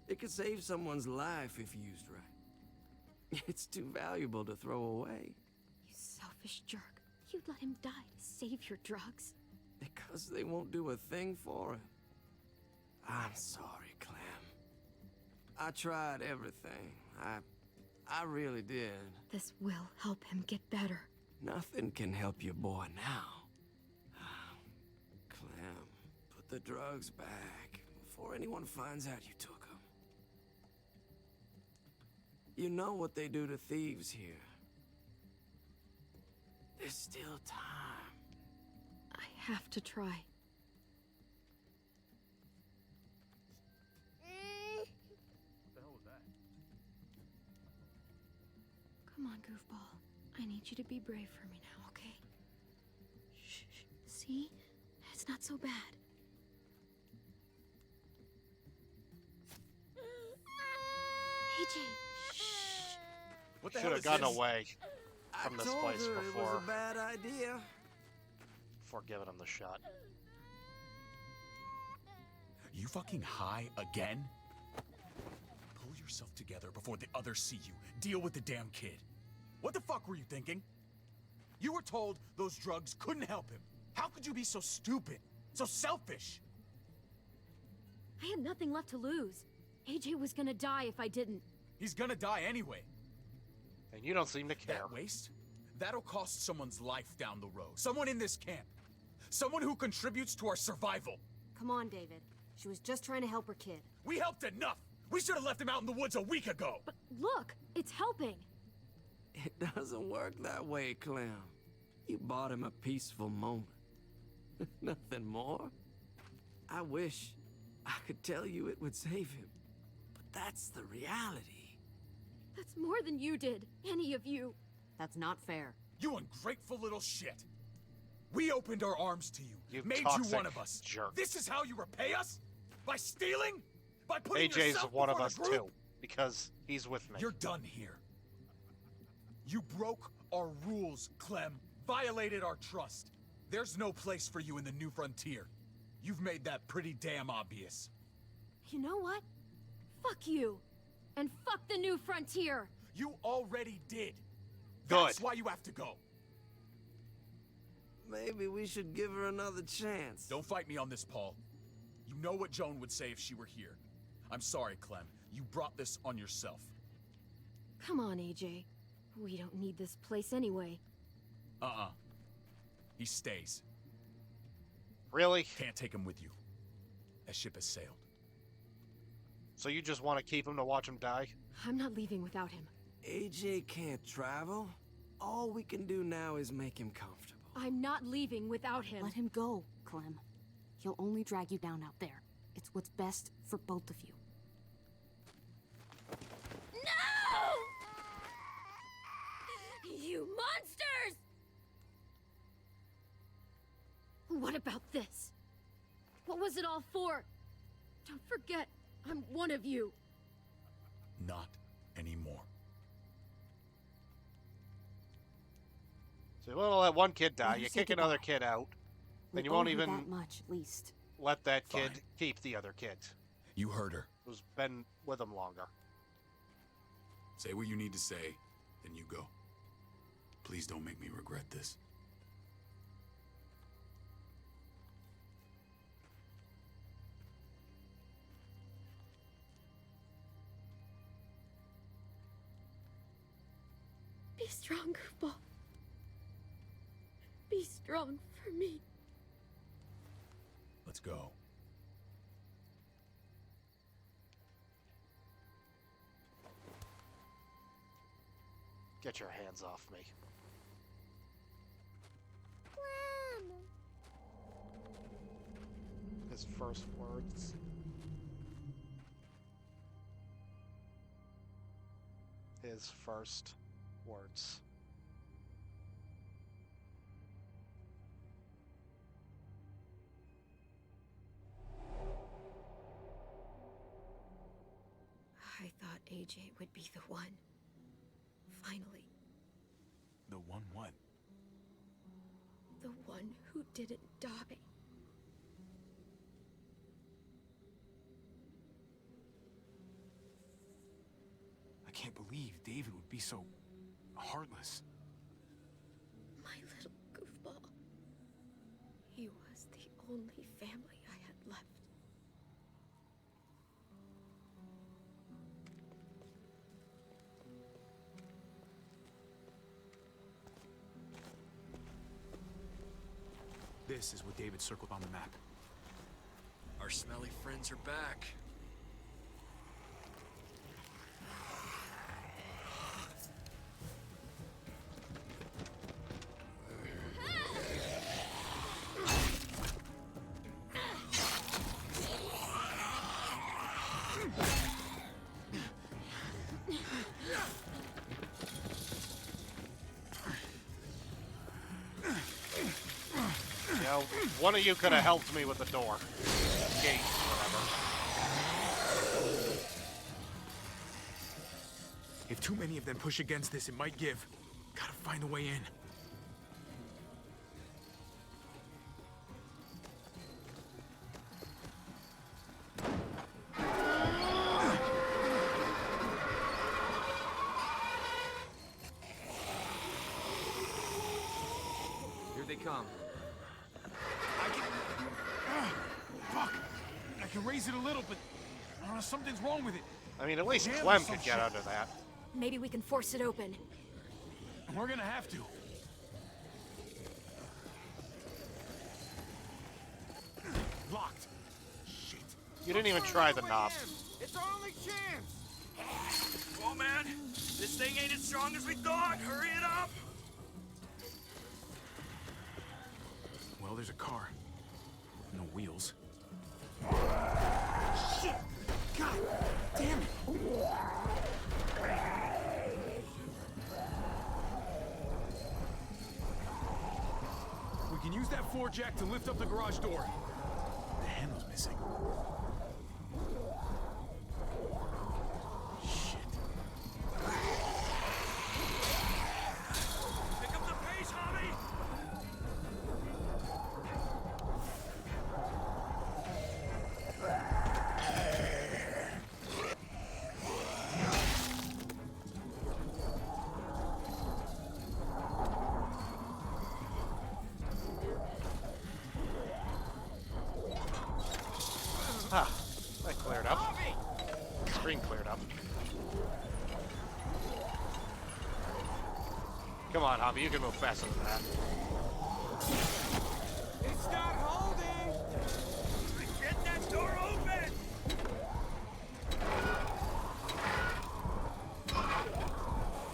It could save someone's life if used right. It's too valuable to throw away. You selfish jerk. You'd let him die to save your drugs. Because they won't do a thing for him. I'm sorry, Clem. I tried everything. I really did. This will help him get better. Nothing can help your boy now. Clem, put the drugs back before anyone finds out you took them. You know what they do to thieves here. There's still time. I have to try. What the hell was that? Come on, goofball. I need you to be brave for me now, okay? Shh. See? It's not so bad. AJ, shh. What the Should hell have is gotten this? away from this place It was before a bad idea. giving him the shot. You fucking high again? Pull yourself together before the others see you. Deal with the damn kid. What the fuck were you thinking? You were told those drugs couldn't help him. How could you be so stupid? So selfish? I had nothing left to lose. AJ was gonna die if I didn't. He's gonna die anyway. And you don't seem to care. That waste? That'll cost someone's life down the road. Someone in this camp. Someone who contributes to our survival. Come on, David. She was just trying to help her kid. We helped enough! We should have left him out in the woods a week ago! But look, it's helping. It doesn't work that way, Clem. You bought him a peaceful moment. Nothing more. I wish I could tell you it would save him. But that's the reality. That's more than you did, any of you. That's not fair. You ungrateful little shit! We opened our arms to you, You made you toxic one of us. jerk. This is how you repay us? By stealing? By putting AJ's yourself one of before us the group? too, because he's with me. You're done here. You broke our rules, Clem. Violated our trust. There's no place for you in the New Frontier. You've made that pretty damn obvious. You know what? Fuck you. And fuck the New Frontier. You already did. Good. That's why you have to go. Maybe we should give her another chance. Don't fight me on this, Paul. You know what Joan would say if she were here. I'm sorry, Clem. You brought this on yourself. Come on, AJ. We don't need this place anyway. Uh-uh. He stays. Really? Can't take him with you. That ship has sailed. So you just want to keep him to watch him die? I'm not leaving without him. AJ can't travel. All we can do now is make him comfortable. I'm not leaving without him. Let him go, Clem. He'll only drag you down out there. It's what's best for both of you. No! You monsters! What about this? What was it all for? Don't forget, I'm one of you. Not anymore. So you won't let one kid die, Let her you say kick another goodbye. kid out, then you We owe won't her even that much, at least. let that kid Fine. keep the other kid You heard her. who's been with him longer. Say what you need to say, then you go. Please don't make me regret this. Be strong, Goofball. Be strong for me. Let's go. Get your hands off me. His first words. His first words. I thought AJ would be the one. Finally. The one what? The one who didn't die. I can't believe David would be so heartless. My little goofball. He was the only family I had left. This is what David circled on the map. Our smelly friends are back. You know, one of you could have helped me with the door. Gate, whatever. If too many of them push against this, it might give. Gotta find a way in. Here they come. Fuck! I can raise it a little, but something's wrong with it. I mean, at least Jam or Clem some could get shit. under that. Maybe we can force it open. We're gonna have to. Locked. Shit. You didn't even try the knob. It's our only chance! Oh man, this thing ain't as strong as we thought. Hurry it up! Well, there's a car. No wheels. Shit! God damn it! We can use that floor jack to lift up the garage door. The handle's missing. Shit. Pick up the pace, Hobby! Ah, that cleared up. Screen cleared up. Come on, Hobby, you can move faster than that. It's not holding! Get that door open!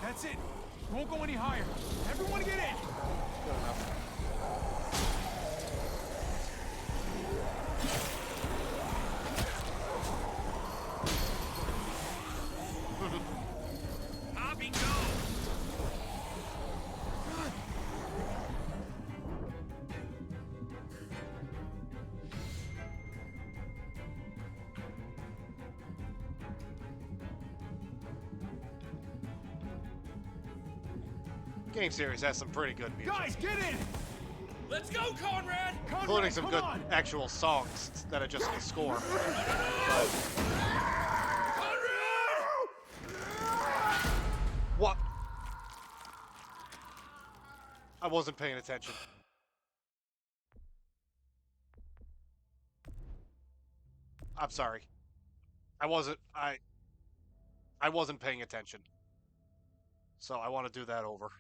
That's it. We won't go any higher. Everyone get in. Good enough. Hobby, go! Game series has some pretty good music. Guys, get in! Let's go, Conrad! Including some good actual songs instead of just the score. What? I wasn't paying attention. I'm sorry. I wasn't paying attention. So I want to do that over.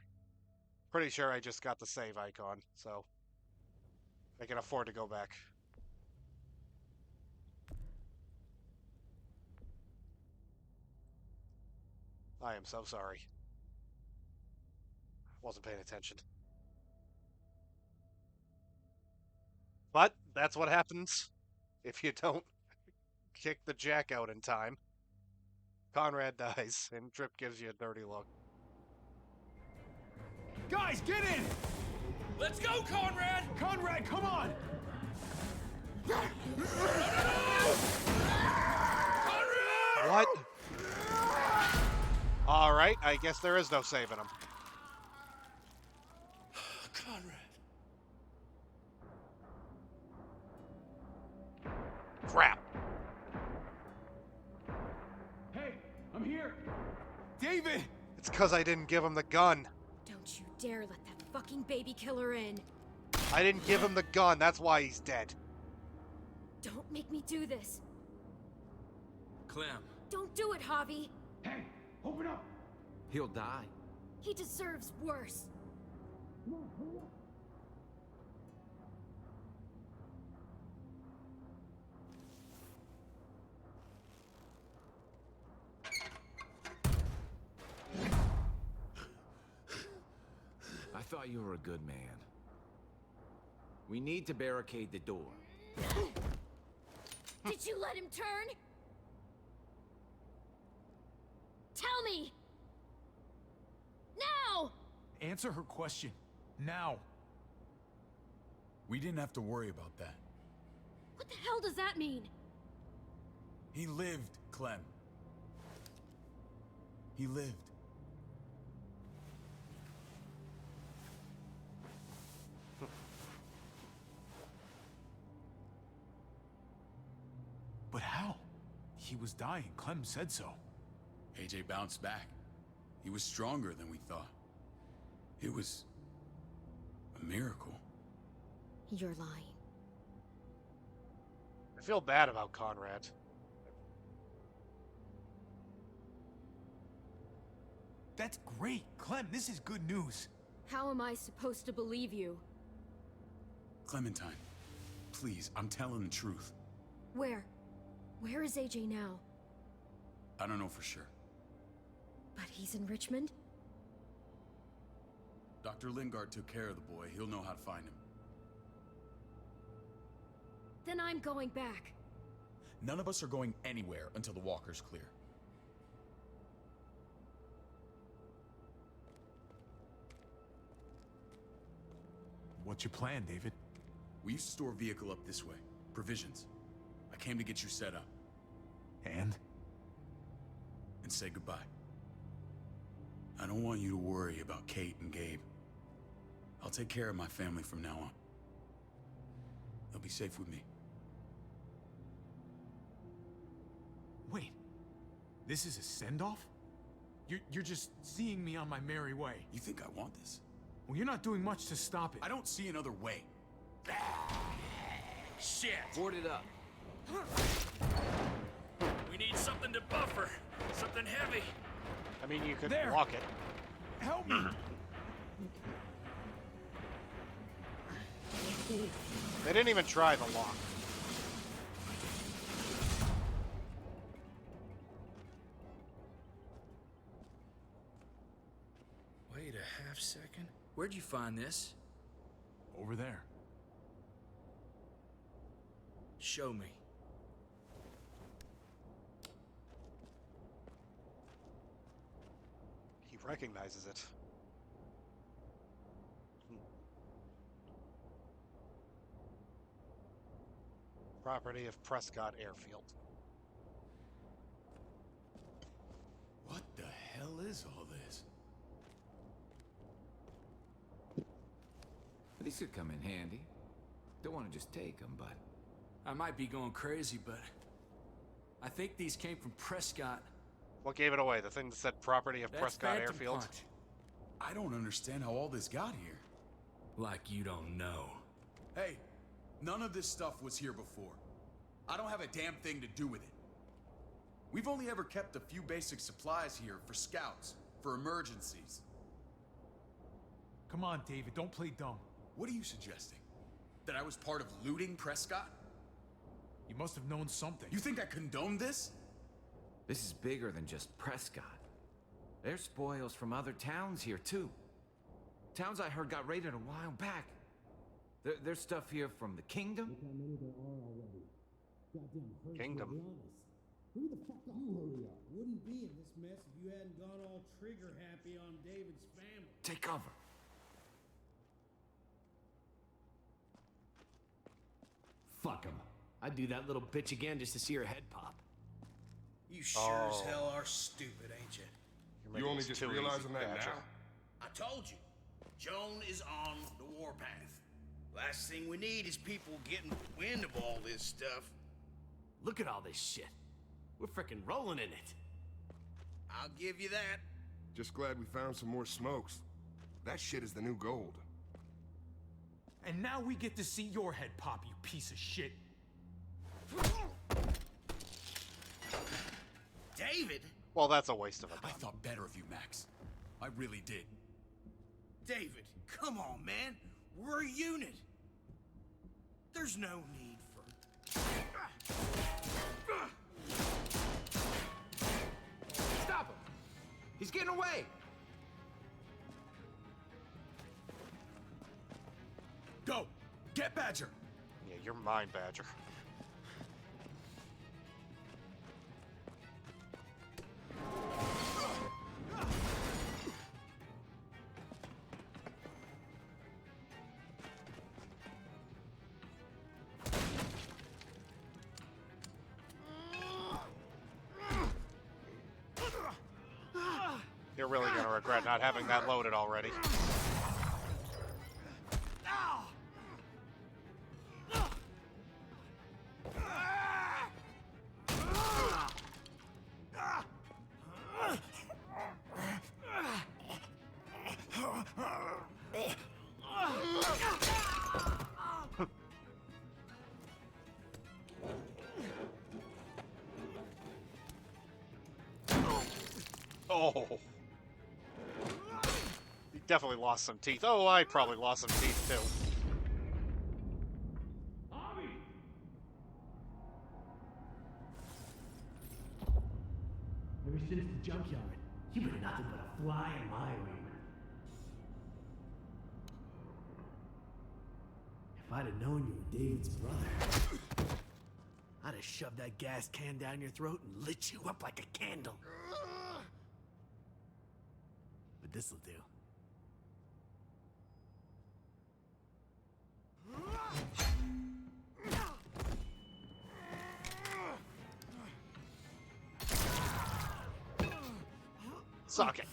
Pretty sure I just got the save icon, so I can afford to go back. I am so sorry. Wasn't paying attention. But that's what happens if you don't kick the jack out in time. Conrad dies, and Trip gives you a dirty look. Guys, get in! Let's go, Conrad! Conrad, come on! What? Alright, I guess there is no saving him. Conrad. Crap. Hey, I'm here. David! It's because I didn't give him the gun. Don't you dare let that fucking baby killer in. I didn't give him the gun, that's why he's dead. Don't make me do this. Clem. Don't do it, Javi. Hey, open up! He'll die. He deserves worse. I thought you were a good man. We need to barricade the door. Did you let him turn? Tell me! Now! Answer her question. Now. We didn't have to worry about that. What the hell does that mean? He lived, Clem. He lived. But how? He was dying. Clem said so. AJ bounced back. He was stronger than we thought. It was a miracle. You're lying. I feel bad about Conrad. That's great. Clem, this is good news. How am I supposed to believe you? Clementine, please, I'm telling the truth. Where? Where is AJ now? I don't know for sure. But he's in Richmond? Dr. Lingard took care of the boy. He'll know how to find him. Then I'm going back. None of us are going anywhere until the walker's clear. What's your plan, David? We used to store a vehicle up this way. Provisions. I came to get you set up. And say goodbye. I don't want you to worry about Kate and Gabe. I'll take care of my family from now on. They'll be safe with me. Wait. This is a send-off? You're just seeing me on my merry way. You think I want this? Well, you're not doing much to stop it. I don't see another way. Shit! Board it up. We need something to buffer. Something heavy. I mean, you could There. block it. Help me! They didn't even try the lock. Wait a half second. Where'd you find this? Over there. Show me. He recognizes it. Property of Prescott Airfield. What the hell is all this? These could come in handy. Don't want to just take them, but... I might be going crazy, but I think these came from Prescott. What gave it away? The thing that said property of That's Prescott Phantom Airfield? Punch. I don't understand how all this got here. Like you don't know. Hey, none of this stuff was here before. I don't have a damn thing to do with it. We've only ever kept a few basic supplies here for scouts, for emergencies. Come on, David, don't play dumb. What are you suggesting? That I was part of looting Prescott? You must have known something. You think I condoned this? This is bigger than just Prescott. There's spoils from other towns here, too. Towns I heard got raided a while back. There's stuff here from the Kingdom. Look how many there are already. Goddamn hurts, Kingdom. to be honest. Hurry the fuck up. You hurry up. Wouldn't be in this mess if you hadn't gone all trigger happy on David's family. Take cover. Fuck him. I'd do that little bitch again just to see her head pop. You sure as hell are stupid, ain't you? You only just realizing that now? I told you. Joan is on the warpath. Last thing we need is people getting wind of all this stuff. Look at all this shit. We're frickin' rolling in it. I'll give you that. Just glad we found some more smokes. That shit is the new gold. And now we get to see your head pop, you piece of shit. David? Well, that's a waste of a gun. I thought better of you, Max. I really did. David, come on, man. We're a unit. There's no need for... Stop him! He's getting away! Go! Get Badger! Yeah, you're mine, Badger. You're really gonna regret not having that loaded already. Oh. You definitely lost some teeth. Oh, I probably lost some teeth too. Ever since the junkyard, you've been nothing but a fly in my ring. If I'd have known you were David's brother, I'd have shoved that gas can down your throat and lit you up like a candle. But this'll do. Suck it.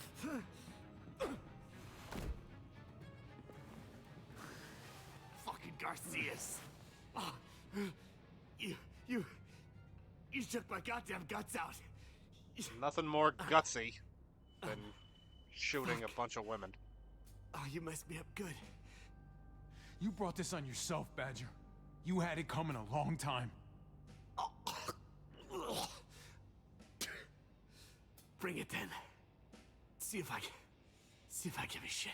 Fucking Garcias. Oh, you took my goddamn guts out. Nothing more gutsy than shooting a bunch of women. Oh, you messed me up good. You brought this on yourself, Badger. You had it coming a long time. Bring it then. See if I give a shit.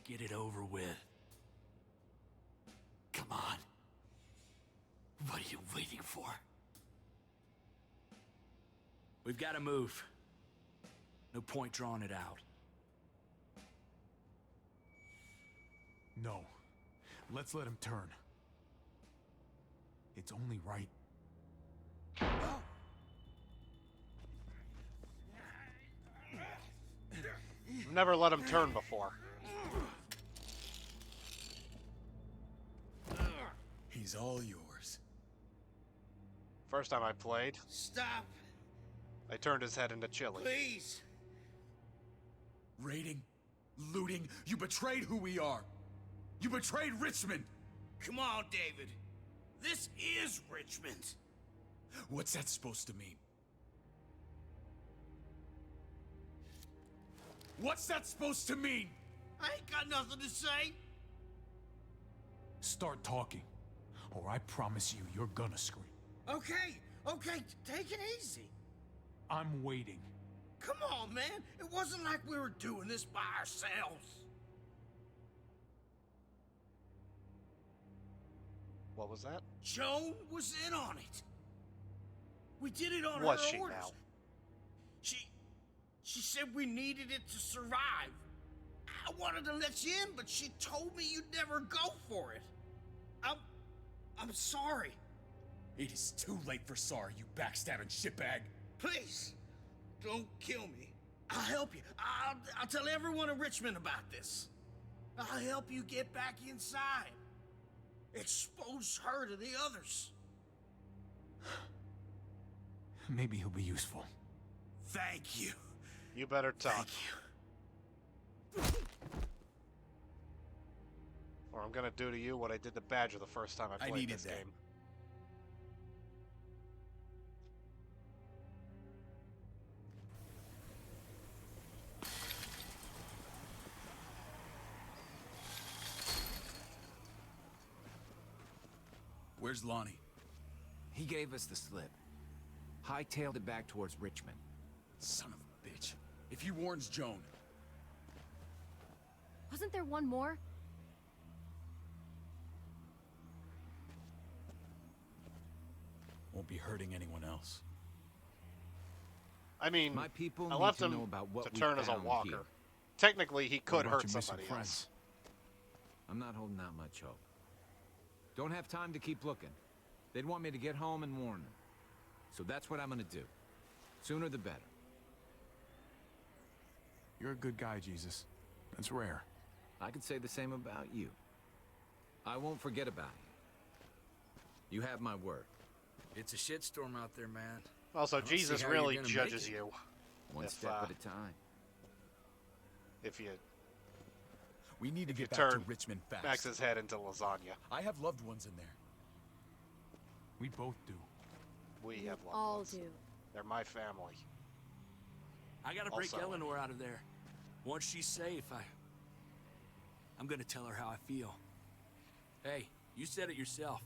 Get it over with. Come on. What are you waiting for? We've got to move. No point drawing it out. No. Let's let him turn. It's only right. I've never let him turn before. He's all yours. First time I played, Stop, I turned his head into chili. please. Raiding, looting, you betrayed who we are. You betrayed Richmond. Come on, David. This is Richmond. What's that supposed to mean? What's that supposed to mean? I ain't got nothing to say. Start talking, or I promise you, you're gonna scream. Okay, take it easy. I'm waiting. Come on, man. It wasn't like we were doing this by ourselves. What was that? Joan was in on it. We did it on Was her she orders. now? She said we needed it to survive. I wanted to let you in, but she told me you'd never go for it. I'm sorry. It is too late for sorry, you backstabbing shitbag. Please, don't kill me. I'll help you. I'll tell everyone in Richmond about this. I'll help you get back inside. Expose her to the others. Maybe he'll be useful. Thank you. You better talk. Or I'm gonna do to you what I did to Badger the first time I played this game. Where's Lonnie? He gave us the slip. Hightailed it back towards Richmond. Son of a bitch. If he warns Joan... Wasn't there one more? Won't be hurting anyone else. I mean, My people I need left to him know about what to we turn as a found walker. here. Technically, he could about hurt your missing somebody friends? else. I'm not holding out much hope. Don't have time to keep looking. They'd want me to get home and warn them. So that's what I'm gonna do. Sooner the better. You're a good guy, Jesus. That's rare. I could say the same about you. I won't forget about you. You have my word. It's a shitstorm out there, man. Also, I don't see Jesus how you're really gonna make judges it. you. One step at a time. If you We need to if you get back to turn Richmond fast. Max's head into lasagna. I have loved ones in there. We both do. We have loved All ones. do. They're my family. I gotta break Also- Eleanor out of there. Once she's safe, I'm gonna tell her how I feel. Hey, you said it yourself.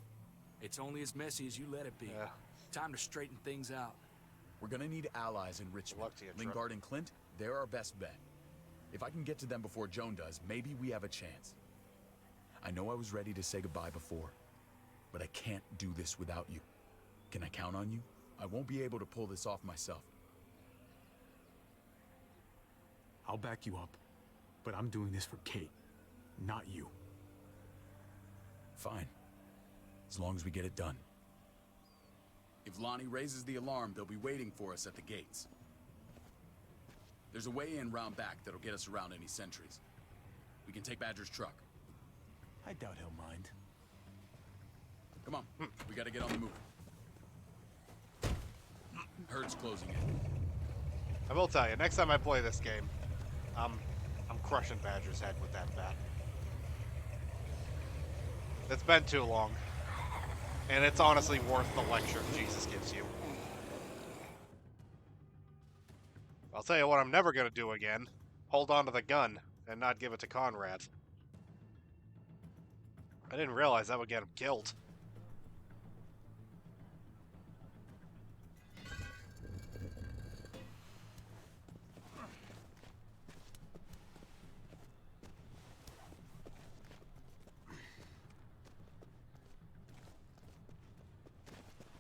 It's only as messy as you let it be. Yeah. Time to straighten things out. We're gonna need allies in Richmond. Luck to you, Trip. Lingard and Clint, they're our best bet. If I can get to them before Joan does, maybe we have a chance. I know I was ready to say goodbye before, but I can't do this without you. Can I count on you? I won't be able to pull this off myself. I'll back you up, but I'm doing this for Kate, not you. Fine. As long as we get it done. If Lonnie raises the alarm, they'll be waiting for us at the gates. There's a way in round back that'll get us around any sentries. We can take Badger's truck. I doubt he'll mind. Come on, we gotta get on the move. Herd's closing in. I will tell you, next time I play this game, I'm crushing Badger's head with that bat. It's been too long. And it's honestly worth the lecture Jesus gives you. I'll tell you what I'm never going to do again. Hold on to the gun and not give it to Conrad. I didn't realize that would get him killed.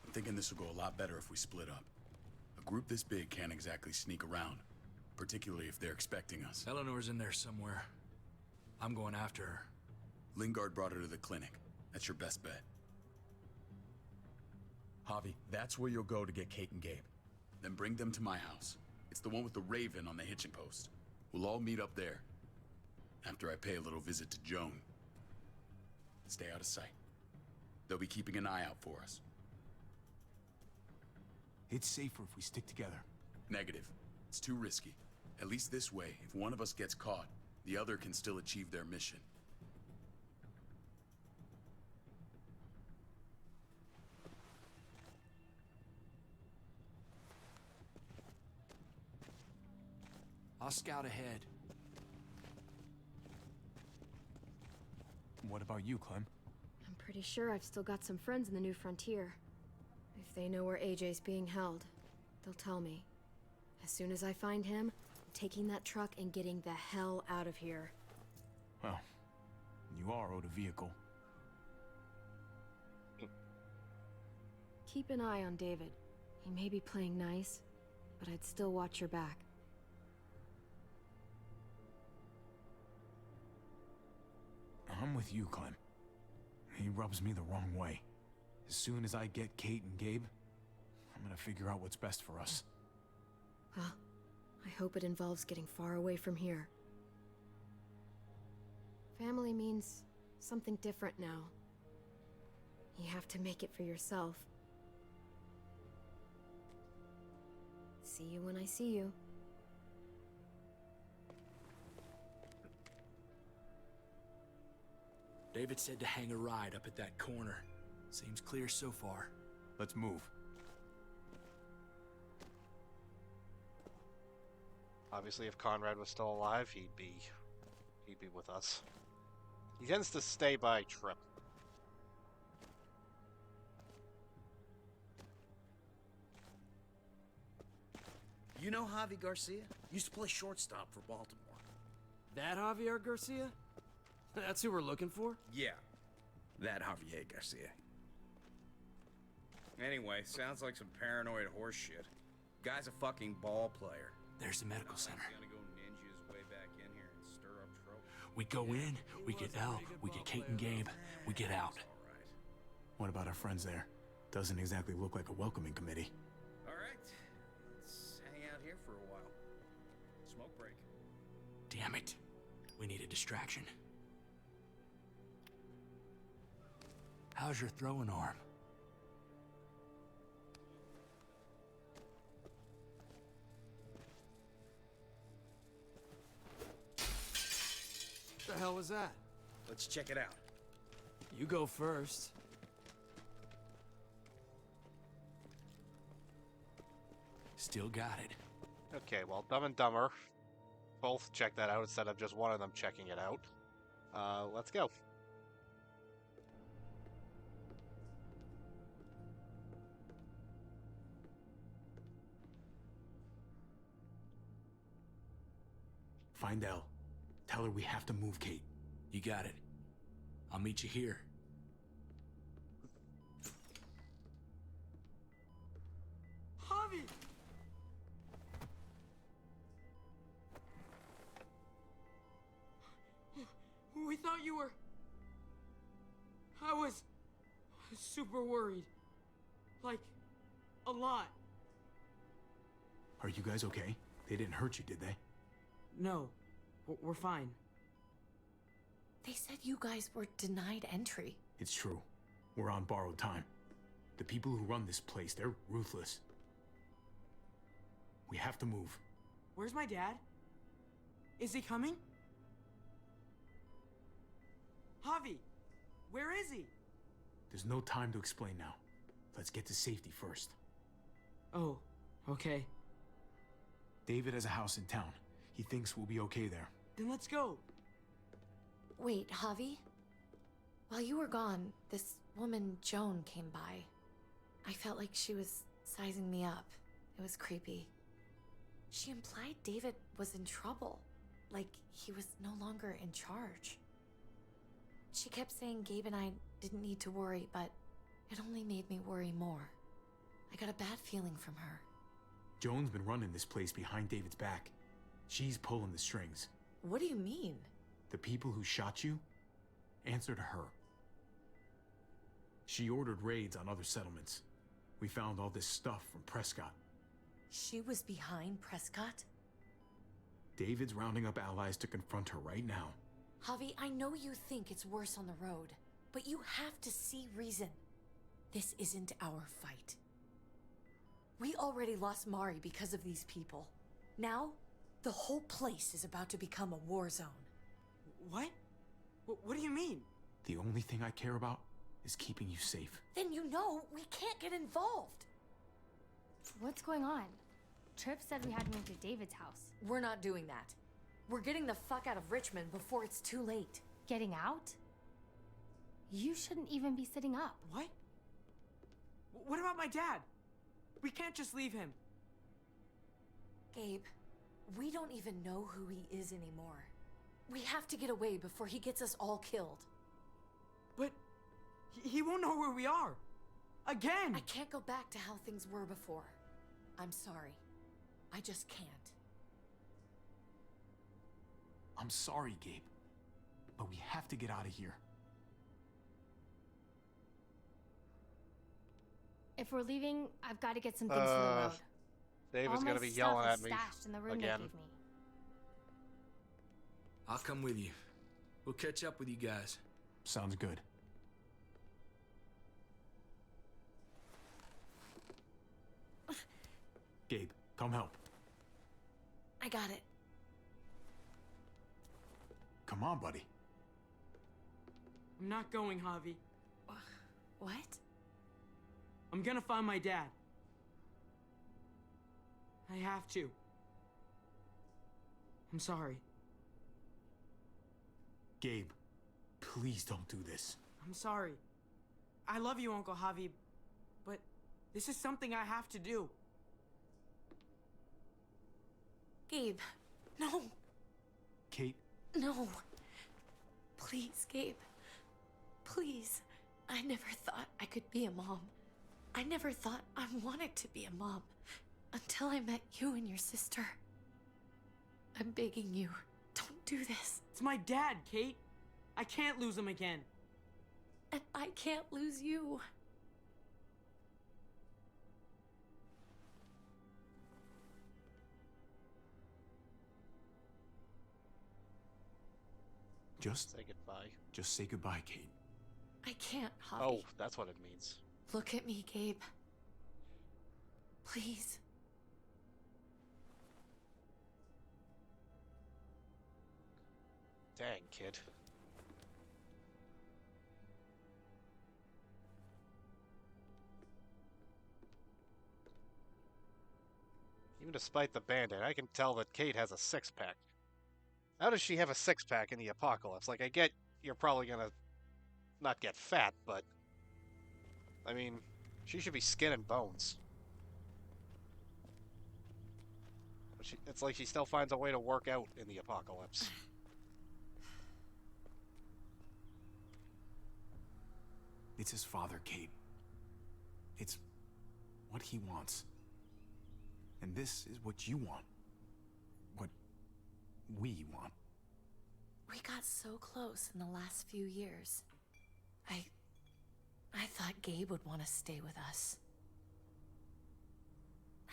I'm thinking this will go a lot better if we split up. A group this big can't exactly sneak around, particularly if they're expecting us. Eleanor's in there somewhere. I'm going after her. Lingard brought her to the clinic. That's your best bet. Javi, that's where you'll go to get Kate and Gabe. Then bring them to my house. It's the one with the raven on the hitching post. We'll all meet up there. After I pay a little visit to Joan. Stay out of sight. They'll be keeping an eye out for us. It's safer if we stick together. Negative. It's too risky. At least this way, if one of us gets caught, the other can still achieve their mission. I'll scout ahead. What about you, Clem? I'm pretty sure I've still got some friends in the New Frontier. If they know where AJ's being held, they'll tell me. As soon as I find him, I'm taking that truck and getting the hell out of here. Well, you are owed a vehicle. Keep an eye on David. He may be playing nice, but I'd still watch your back. I'm with you, Clem. He rubs me the wrong way. As soon as I get Kate and Gabe, I'm gonna figure out what's best for us. Well, I hope it involves getting far away from here. Family means something different now. You have to make it for yourself. See you when I see you. David said to hang a ride up at that corner. Seems clear so far. Let's move. Obviously, if Conrad was still alive, he'd be with us. He tends to stay by Trip. You know Javi Garcia? Used to play shortstop for Baltimore. That Javier Garcia? That's who we're looking for? Yeah, that Javier Garcia. Anyway, sounds like some paranoid horse shit. Guy's a fucking ball player. There's the medical center. Gonna go ninja his way back in here and stir up trouble. We go in, we get Elle, we get Kate and Gabe, we get out. What about our friends there? Doesn't exactly look like a welcoming committee. All right, let's hang out here for a while. Smoke break. Damn it. We need a distraction. How's your throwing arm? What the hell was that? Let's check it out. You go first. Still got it. Okay, well, Dumb and Dumber both check that out instead of just one of them checking it out. Let's go. Find Elle. Tell her we have to move Kate. You got it. I'll meet you here. Javi! We thought you were... I was super worried. Like, a lot. Are you guys okay? They didn't hurt you, did they? No, we're fine. They said you guys were denied entry. It's true. We're on borrowed time. The people who run this place, they're ruthless. We have to move. Where's my dad? Is he coming? Javi, where is he? There's no time to explain now. Let's get to safety first. Oh, okay. David has a house in town. He thinks we'll be okay there. Then let's go. Wait, Javi? While you were gone, this woman, Joan, came by. I felt like she was sizing me up. It was creepy. She implied David was in trouble. Like he was no longer in charge. She kept saying Gabe and I didn't need to worry, but it only made me worry more. I got a bad feeling from her. Joan's been running this place behind David's back. She's pulling the strings. What do you mean? The people who shot you answer to her. She ordered raids on other settlements. We found all this stuff from Prescott. She was behind Prescott? David's rounding up allies to confront her right now. Javi, I know you think it's worse on the road, but you have to see reason. This isn't our fight. We already lost Mari because of these people. Now, the whole place is about to become a war zone. What? What do you mean? The only thing I care about is keeping you safe. Then you know we can't get involved. What's going on? Tripp said we had to move to David's house. We're not doing that. We're getting the fuck out of Richmond before it's too late. Getting out? You shouldn't even be sitting up. What? What about my dad? We can't just leave him. Gabe, we don't even know who he is anymore. We have to get away before he gets us all killed. But he won't know where we are. Again! I can't go back to how things were before. I'm sorry. I just can't. I'm sorry, Gabe, but we have to get out of here. If we're leaving, I've got to get some things to the road. David's gonna be stuff yelling is at me stashed in the room again. they gave me. I'll come with you. We'll catch up with you guys. Sounds good. Gabe, come help. I got it. Come on, buddy. I'm not going, Javi. What? I'm gonna find my dad. I have to. I'm sorry. Gabe, please don't do this. I'm sorry. I love you, Uncle Javi, but this is something I have to do. Gabe, no. Kate? No. Please, Gabe. Please. I never thought I could be a mom. I never thought I wanted to be a mom until I met you and your sister. I'm begging you, don't do this. It's my dad, Kate. I can't lose him again. And I can't lose you. Just say goodbye. Just say goodbye, Kate. I can't, Javi. Oh, that's what it means. Look at me, Gabe. Please. Dang, kid. Even despite the Band-Aid, I can tell that Kate has a six-pack. How does she have a six-pack in the apocalypse? Like, I get you're probably gonna not get fat, but... I mean, she should be skin and bones. But it's like she still finds a way to work out in the apocalypse. It's his father, Kate. It's what he wants. And this is what you want. What we want. We got so close in the last few years. I thought Gabe would want to stay with us.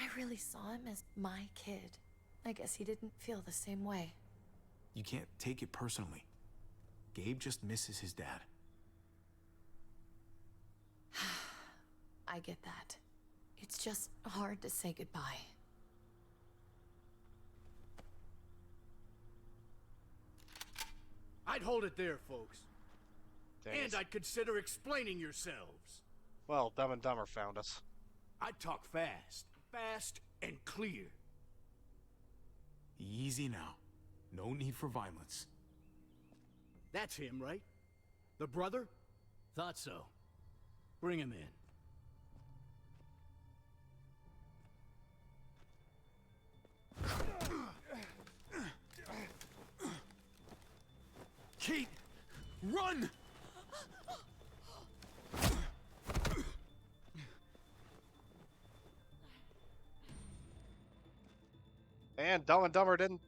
I really saw him as my kid. I guess he didn't feel the same way. You can't take it personally. Gabe just misses his dad. I get that. It's just hard to say goodbye. I'd hold it there, folks. Dang And it. I'd consider explaining yourselves. Well, Dumb and Dumber found us. I'd talk fast and clear. Easy now. No need for violence. That's him, right? The brother? Thought so. Bring him in. Kate! Run! And Dumb and Dumber didn't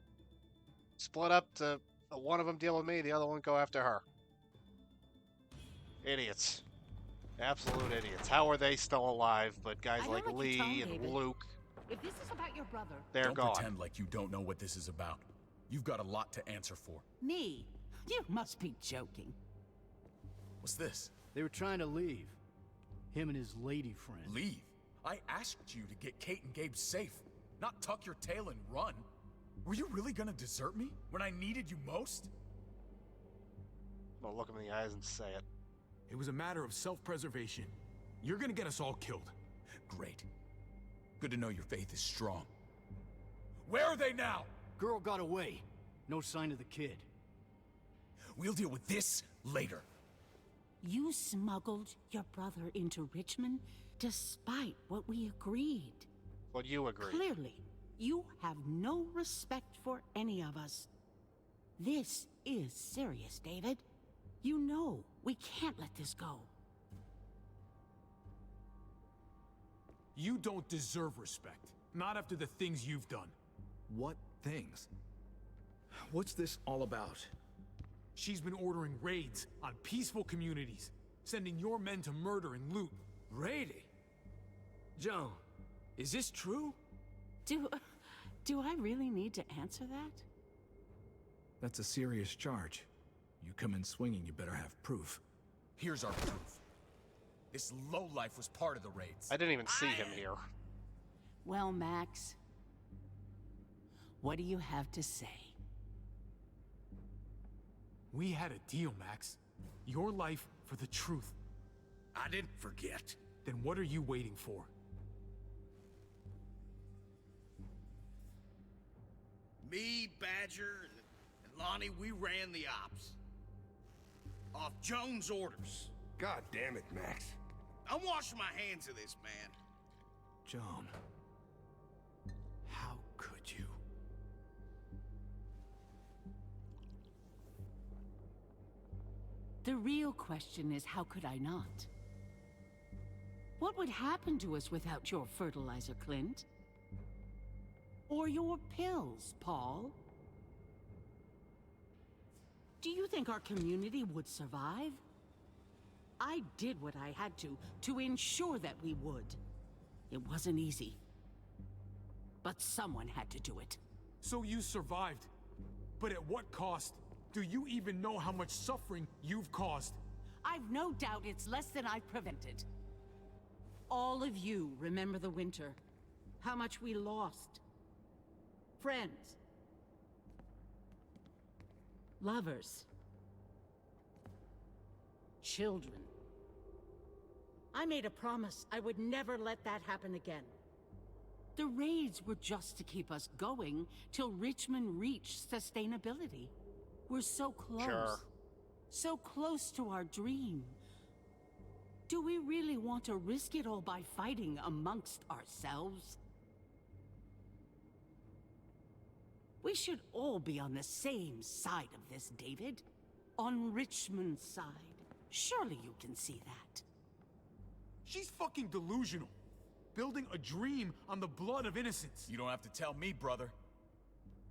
split up to one of them deal with me, the other one go after her. Idiots. Absolute idiots. How are they still alive? But guys like Lee and Luke, If this is about your brother... they're Don't gone. pretend like you don't know what this is about. You've got a lot to answer for. Me? You must be joking. What's this? They were trying to leave. Him and his lady friend. Leave? I asked you to get Kate and Gabe safe, not tuck your tail and run. Were you really gonna desert me when I needed you most? I'll look him in the eyes and say it. It was a matter of self-preservation. You're gonna get us all killed. Great. Good to know your faith is strong. Where are they now? Girl got away. No sign of the kid. We'll deal with this later. You smuggled your brother into Richmond despite what we agreed. What you agreed. Clearly, you have no respect for any of us. This is serious, David. You know we can't let this go. You don't deserve respect. Not after the things you've done. What things? What's this all about? She's been ordering raids on peaceful communities, sending your men to murder and loot. Raiding? Joan, is this true? Do I really need to answer that? That's a serious charge. You come in swinging, you better have proof. Here's our proof. This lowlife was part of the raids. I didn't even see him here. Well, Max, what do you have to say? We had a deal, Max. Your life for the truth. I didn't forget. Then what are you waiting for? Me, Badger, and Lonnie, we ran the ops. Off Jones' orders. God damn it, Max. I'm washing my hands of this, man. Joan. How could you? The real question is, how could I not? What would happen to us without your fertilizer, Clint? Or your pills, Paul? Do you think our community would survive? I did what I had to ensure that we would. It wasn't easy. But someone had to do it. So you survived. But at what cost? Do you even know how much suffering you've caused? I've no doubt it's less than I've prevented. All of you remember the winter. How much we lost. Friends. Lovers. Children. I made a promise I would never let that happen again. The raids were just to keep us going till Richmond reached sustainability. We're so close. Sure. So close to our dream. Do we really want to risk it all by fighting amongst ourselves? We should all be on the same side of this, David. On Richmond's side. Surely you can see that. She's fucking delusional. Building a dream on the blood of innocents. You don't have to tell me, brother.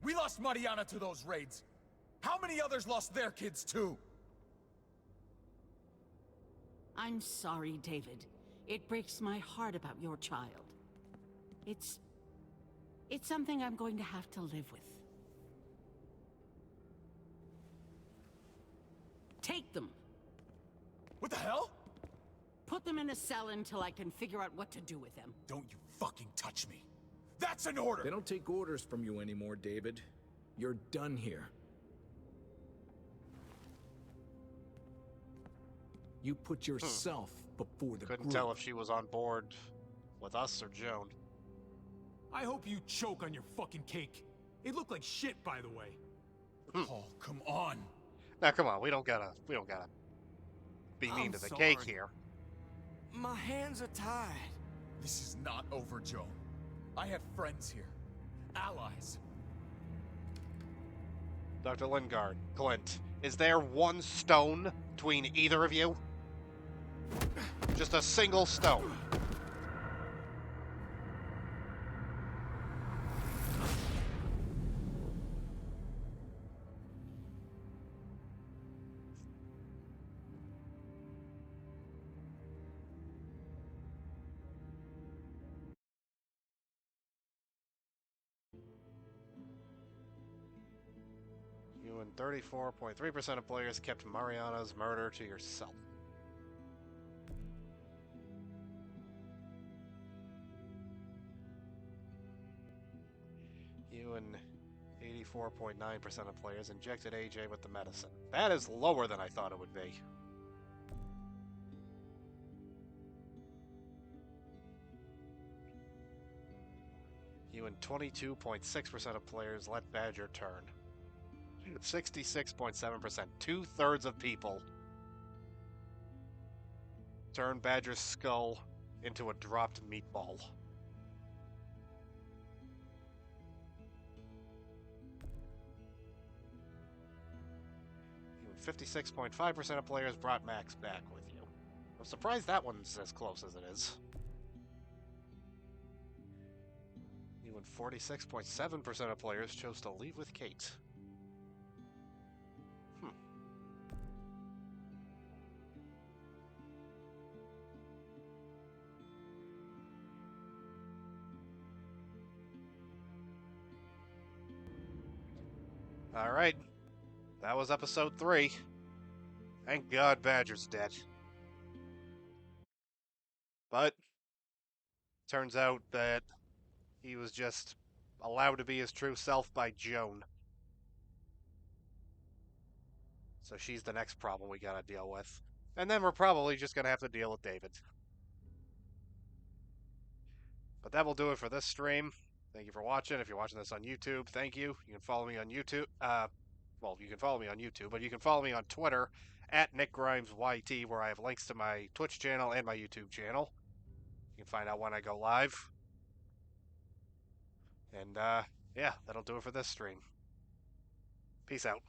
We lost Mariana to those raids. How many others lost their kids too? I'm sorry, David. It breaks my heart about your child. It's something I'm going to have to live with. Take them. What the hell? Put them in a cell until I can figure out what to do with them. Don't you fucking touch me. That's an order! They don't take orders from you anymore, David. You're done here. You put yourself before the Couldn't group. tell if she was on board with us or Joan. I hope you choke on your fucking cake. It looked like shit, by the way. Oh, come on. Now, come on, we don't gotta be mean I'm to the sorry. cake here. My hands are tied. This is not over, Joan. I have friends here. Allies. Dr. Lingard, Clint, is there one stone between either of you? Just a single stone. You and 34.3% of players kept Mariana's murder to yourself. You and 84.9% of players injected AJ with the medicine. That is lower than I thought it would be. You and 22.6% of players let Badger turn. 66.7%. 2/3 of people turn Badger's skull into a dropped meatball. 56.5% of players brought Max back with you. I'm surprised that one's as close as it is. Even 46.7% of players chose to leave with Kate. Alright. That was episode 3. Thank God Badger's dead. But turns out that he was just allowed to be his true self by Joan. So she's the next problem we gotta deal with. And then we're probably just gonna have to deal with David. But that will do it for this stream. Thank you for watching. If you're watching this on YouTube, thank you. You can follow me on YouTube. Well, you can follow me on YouTube, but you can follow me on Twitter at NickGrimesYT, where I have links to my Twitch channel and my YouTube channel. You can find out when I go live. And, yeah, that'll do it for this stream. Peace out.